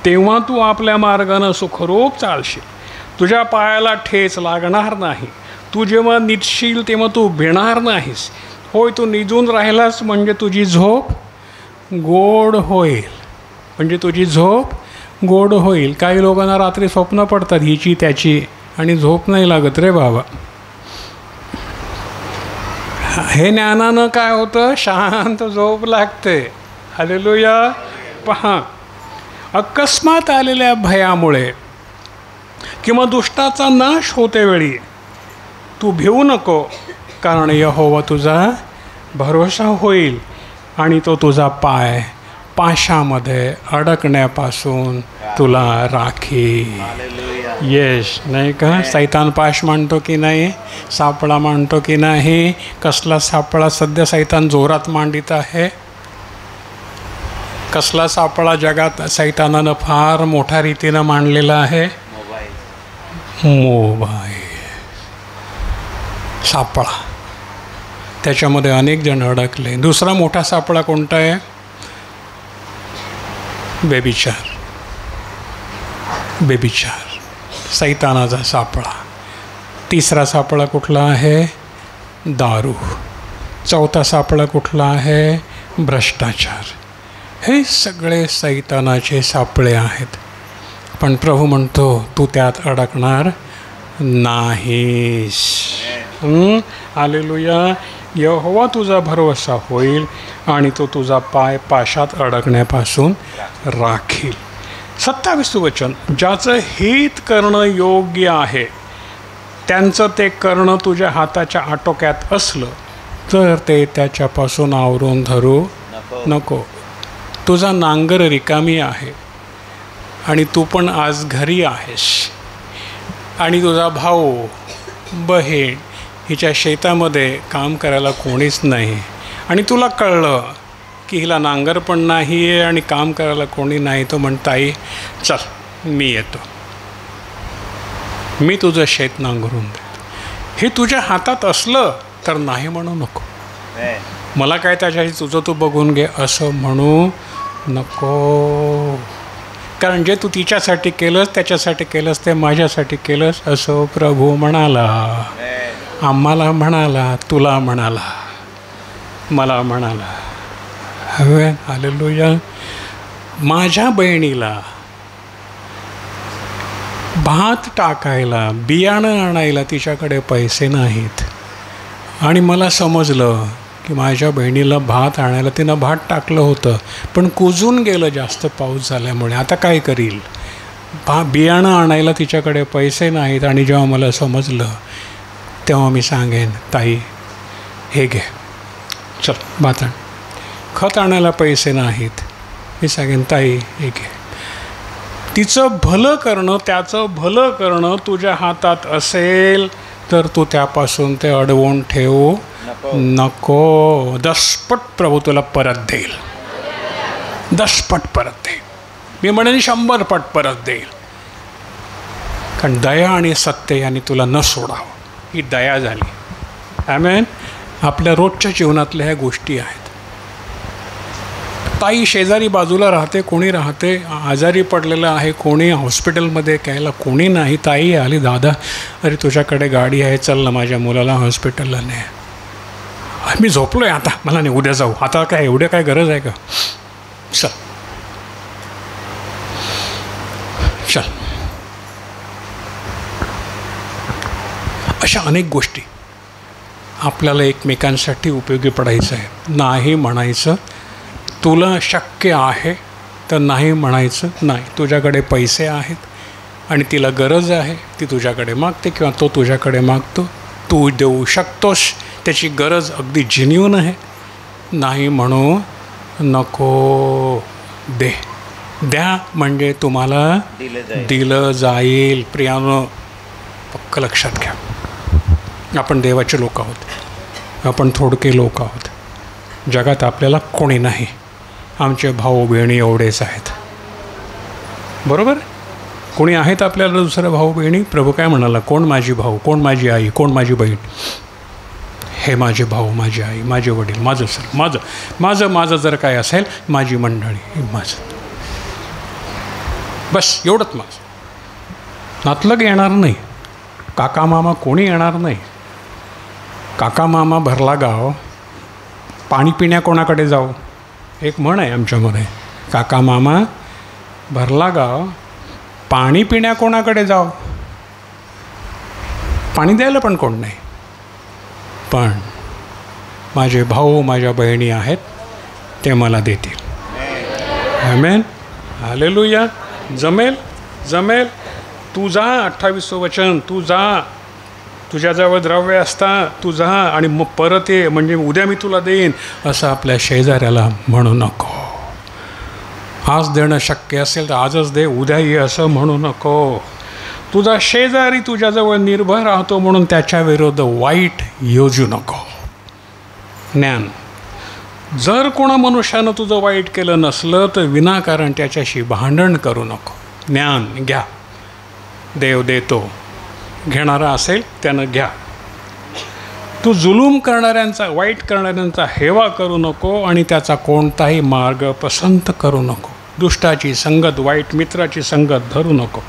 तेव्हा तू आपल्या मार्गानं सुखरूप चालशील, तुझ्या पायाला ठेच लागणार नाही. तू जेव्हा निजशील तेव्हा तू भिणार नाहीस. होय, तू निजून राहिलास म्हणजे तुझी झोप गोड होईल. म्हणजे तुझी झोप गोड होईल. काही लोकांना रात्री स्वप्न पडतात हिची त्याची, आणि झोप नाही लागत रे बाबा. हे ज्ञानानं काय होतं? शांत झोप लागते. हालेलुया. पहा, अकस्मात आलेल्या भयामुळे किंवा दुष्टाचा नाश होते वेळी तू भिवू नको, कारण यहोवा तुझा भरोसा होईल आणि तो तुझा पाय पाशामध्ये अडकण्यापासून तुला राखी. येस, नाही का? सैतान पाश मांडतो की नाही? सापळा मांडतो की नाही? कसला सापळा सध्या सैतान जोरात मांडित आहे? कसला सापळा जगात सैतानानं फार मोठ्या रीतीनं मांडलेला आहे? मोबाईल सापळा. त्याच्यामध्ये अनेक जण अडकले. दुसरा मोठा सापळा कोणता आहे? बेबिचार. सैतानाचा सापळा. तिसरा सापळा कुठला आहे? दारू. चौथा सापळा कुठला आहे? भ्रष्टाचार. हे सगळे सैतानाचे सापळे आहेत. पण प्रभू म्हणतो तू त्यात अडकणार नाहीस. हालेलुया. यहोवा तुझा भरोसा होईल आणि तो तुझा पाय पाशात अडकण्यापासून राखील. 27 वचन, ज्याचं हित करणं योग्य आहे त्यांचं ते करणं तुझ्या हाताच्या आटोक्यात असलं तर ते त्याच्यापासून आवरून धरू नको. तुझा नांगर रिकामी आहे आणि तू पण आज घरी आहेस आणि तुझा भाऊ बहीण हिच्या शेतामध्ये काम करायला कोणीच नाही आणि तुला कळलं की हिला नांगर पण नाही आहे आणि काम करायला कोणी नाही. तो म्हणताई चल मी येतो, मी तुझं शेत नांगरून देतो. हे तुझ्या हातात असलं तर नाही म्हणू नको. मला काय त्याच्याशी तुझं तू बघून घे असं म्हणू नको. कारण जे तू तिच्यासाठी केलंस, त्याच्यासाठी केलंस, ते माझ्यासाठी केलंस असं प्रभू म्हणाला. आम्हाला म्हणाला, तुला म्हणाला, मला म्हणाला. हवे हालेलुया. माझ्या बहिणीला भात टाकायला, बियाणं आणायला तिच्याकडे पैसे नाहीत. आणि मला समजलं की माझ्या बहिणीला भात आणायला तिनं भात टाकलं होतं, पण कुजून गेलं जास्त पाऊस झाल्यामुळे. आता काय करील? बियाणं आणायला तिच्याकडे पैसे नाहीत. आणि जेव्हा मला समजलं तेव्हा मी सांगेन, ताई हे घे, चल भात आण. खत आणायला पैसे नाहीत, मी सांगेन, ताई हे घे. तिचं भलं करणं, त्याचं भलं करणं तुझ्या हातात असेल तर तू त्यापासून ते अडवून ठेवू नको. दसपट प्रभू तुला परत देईल. दसपट परत देईल. मी म्हणेन 100 पट परत देईल. कारण दया आणि सत्य यांनी तुला न सोडावं, ही दया झाली. आमेन. आपल्या रोजच्या जीवनातल्या ह्या गोष्टी आहेत. ताई शेजारी बाजूला राहते, कोणी राहते, आजारी पडलेलं आहे, कोणी हॉस्पिटलमध्ये घ्यायला कोणी नाही. ताई आली, दादा अरे तुझ्याकडे गाडी आहे, चल ना माझ्या मुलाला हॉस्पिटलला नाही. मी झोपलो आहे आता, मला नाही, उद्या जाऊ. आता काय एवढे काय गरज आहे का? चल चल. अशा अनेक गोष्टी आपल्याला एकमेकांसाठी उपयोगी पडायचं आहे. नाही म्हणायचं. तुला शक्य आहे तर नाही म्हणायचं नाही. तुझ्याकडे पैसे आहेत आणि तिला गरज आहे, ती तुझ्याकडे मागते किंवा तो तुझ्याकडे मागतो, तू देऊ शकतोस, त्याची गरज अगदी जेन्युइन आहे. नाही म्हणू नको. दे. द्या म्हणजे तुम्हाला दिलं जाईल. प्रियानो, पक्क लक्षात घ्या, आपण देवाचे लोक आहोत, आपण थोडके लोक आहोत. जगात आपल्याला कोणी नाही. आमचे भाऊ बहिणी एवढेच आहेत. बरोबर? कोणी आहेत आपल्याला दुसरं भाऊ बहिणी? प्रभू काय म्हणाला? कोण माझी भाऊ, कोण माझी आई, कोण माझी बहीण? हे माझे भाऊ, माझी आई, माझे वडील, माझं सर, माझं माझं माझं जर काय असेल, माझी मंडळी, हे माझं. बस एवढंच माझं. नातलग येणार नाही, काका मामा कोणी येणार नाही. काका मामा भरला गाव, पाणी पिण्या कोणाकडे जाऊ? एक म्हण आहे आमच्यामध्ये, काका मामा भरला गाव, पाणी पिण्या कोणाकडे जाऊ? पाणी द्यायला पण कोण नाही. पण माझे भाऊ, माझ्या बहिणी आहेत, ते मला देतील. आमेन. हालेलुया. जमेल, जमेल. तू जा, 28 वचन, तू जा, तुझ्याजवळ द्रव्य असता, तू जा आणि मग परत ये, म्हणजे उद्या मी तुला देईन, असं आपल्या शेजाऱ्याला म्हणू नको. आज देणं शक्य असेल तर आजच दे, उद्या ये असं म्हणू नको. तुझा शेजारी तुझ्याजवळ निर्भय राहतो म्हणून त्याच्याविरुद्ध वाईट योजू नको. ज्ञान. जर कोणा मनुष्यानं तुझं वाईट केलं नसलं तर विनाकारण त्याच्याशी भांडण करू नको. ज्ञान घ्या, देव देतो. घेणारा असेल त्यानं घ्या. तू जुलूम करणाऱ्यांचा, वाईट करणाऱ्यांचा हेवा करू नको आणि त्याचा कोणताही मार्ग पसंत करू नको. दुष्टाची संगत, वाईट मित्राची संगत धरू नको,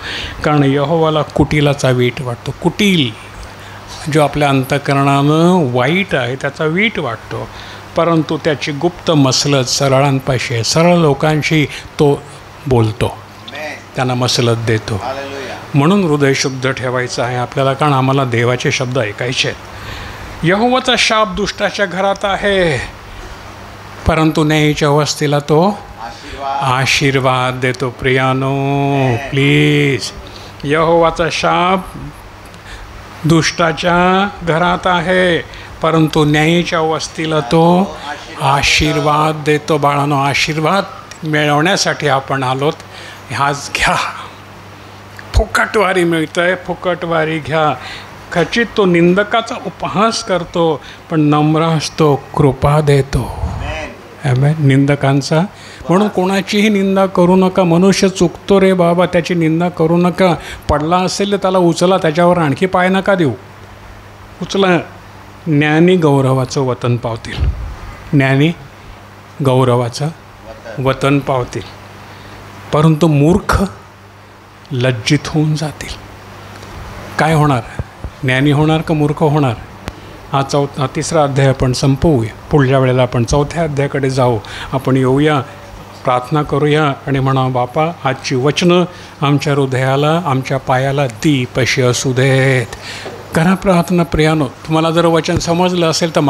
कारण यहोवाला कुटिलाचा वीट वाटतो. कुटील जो आपल्या अंतःकरणानं वाईट आहे त्याचा वीट वाटतो, परंतु त्याची गुप्त मसलत सरळांपाशी आहे. सरळ लोकांशी तो बोलतो, त्यांना मसलत देतो. म्हणून हृदय शुद्ध ठेवायचं आहे आपल्याला, कारण आम्हाला देवाचे शब्द ऐकायचे आहेत. यहोवाचा शाप दुष्टाच्या घरात आहे, परंतु न्यायाच्या वस्तीला तो आशीर्वाद देतो. प्रियानो, प्लीज. यहोवाचा शाप दुष्टाच्या घरात आहे, परंतु न्यायाच्या वस्तीला तो आशीर्वाद देतो. बाळांनो, आशीर्वाद मिळवण्यासाठी आपण आलोत. ह्याच घ्या. फुकटवारी मिळतं आहे, फुकटवारी घ्या. खचित तो निंदकाचा उपहास करतो, पण नम्र असतो, कृपा देतो. निंदकांचा, म्हणून कोणाचीही निंदा करू नका. मनुष्य चुकतो रे बाबा, त्याची निंदा करू नका. पडला असेल तर त्याला उचला, त्याच्यावर आणखी पाय नका देऊ, उचला. ज्ञानी गौरवाचं वतन पावतील. ज्ञानी गौरवाचं वतन पावतील, परंतु मूर्ख लज्जित होऊन जातील. काय होणार? ज्ञानी होणार का मूर्ख होणार? हा तिसरा अध्याय आपण संपवूया. पुढच्या वेळेला आपण चौथ्या अध्यायाकडे जाऊ. आपण येऊया, प्रार्थना करूया आणि म्हणा, बापा आजची वचनं आमच्या हृदयाला, आमच्या पायाला दीप अशी असू देत. करा प्रार्थना प्रियानो. तुम्हाला जर वचन समजलं असेल तर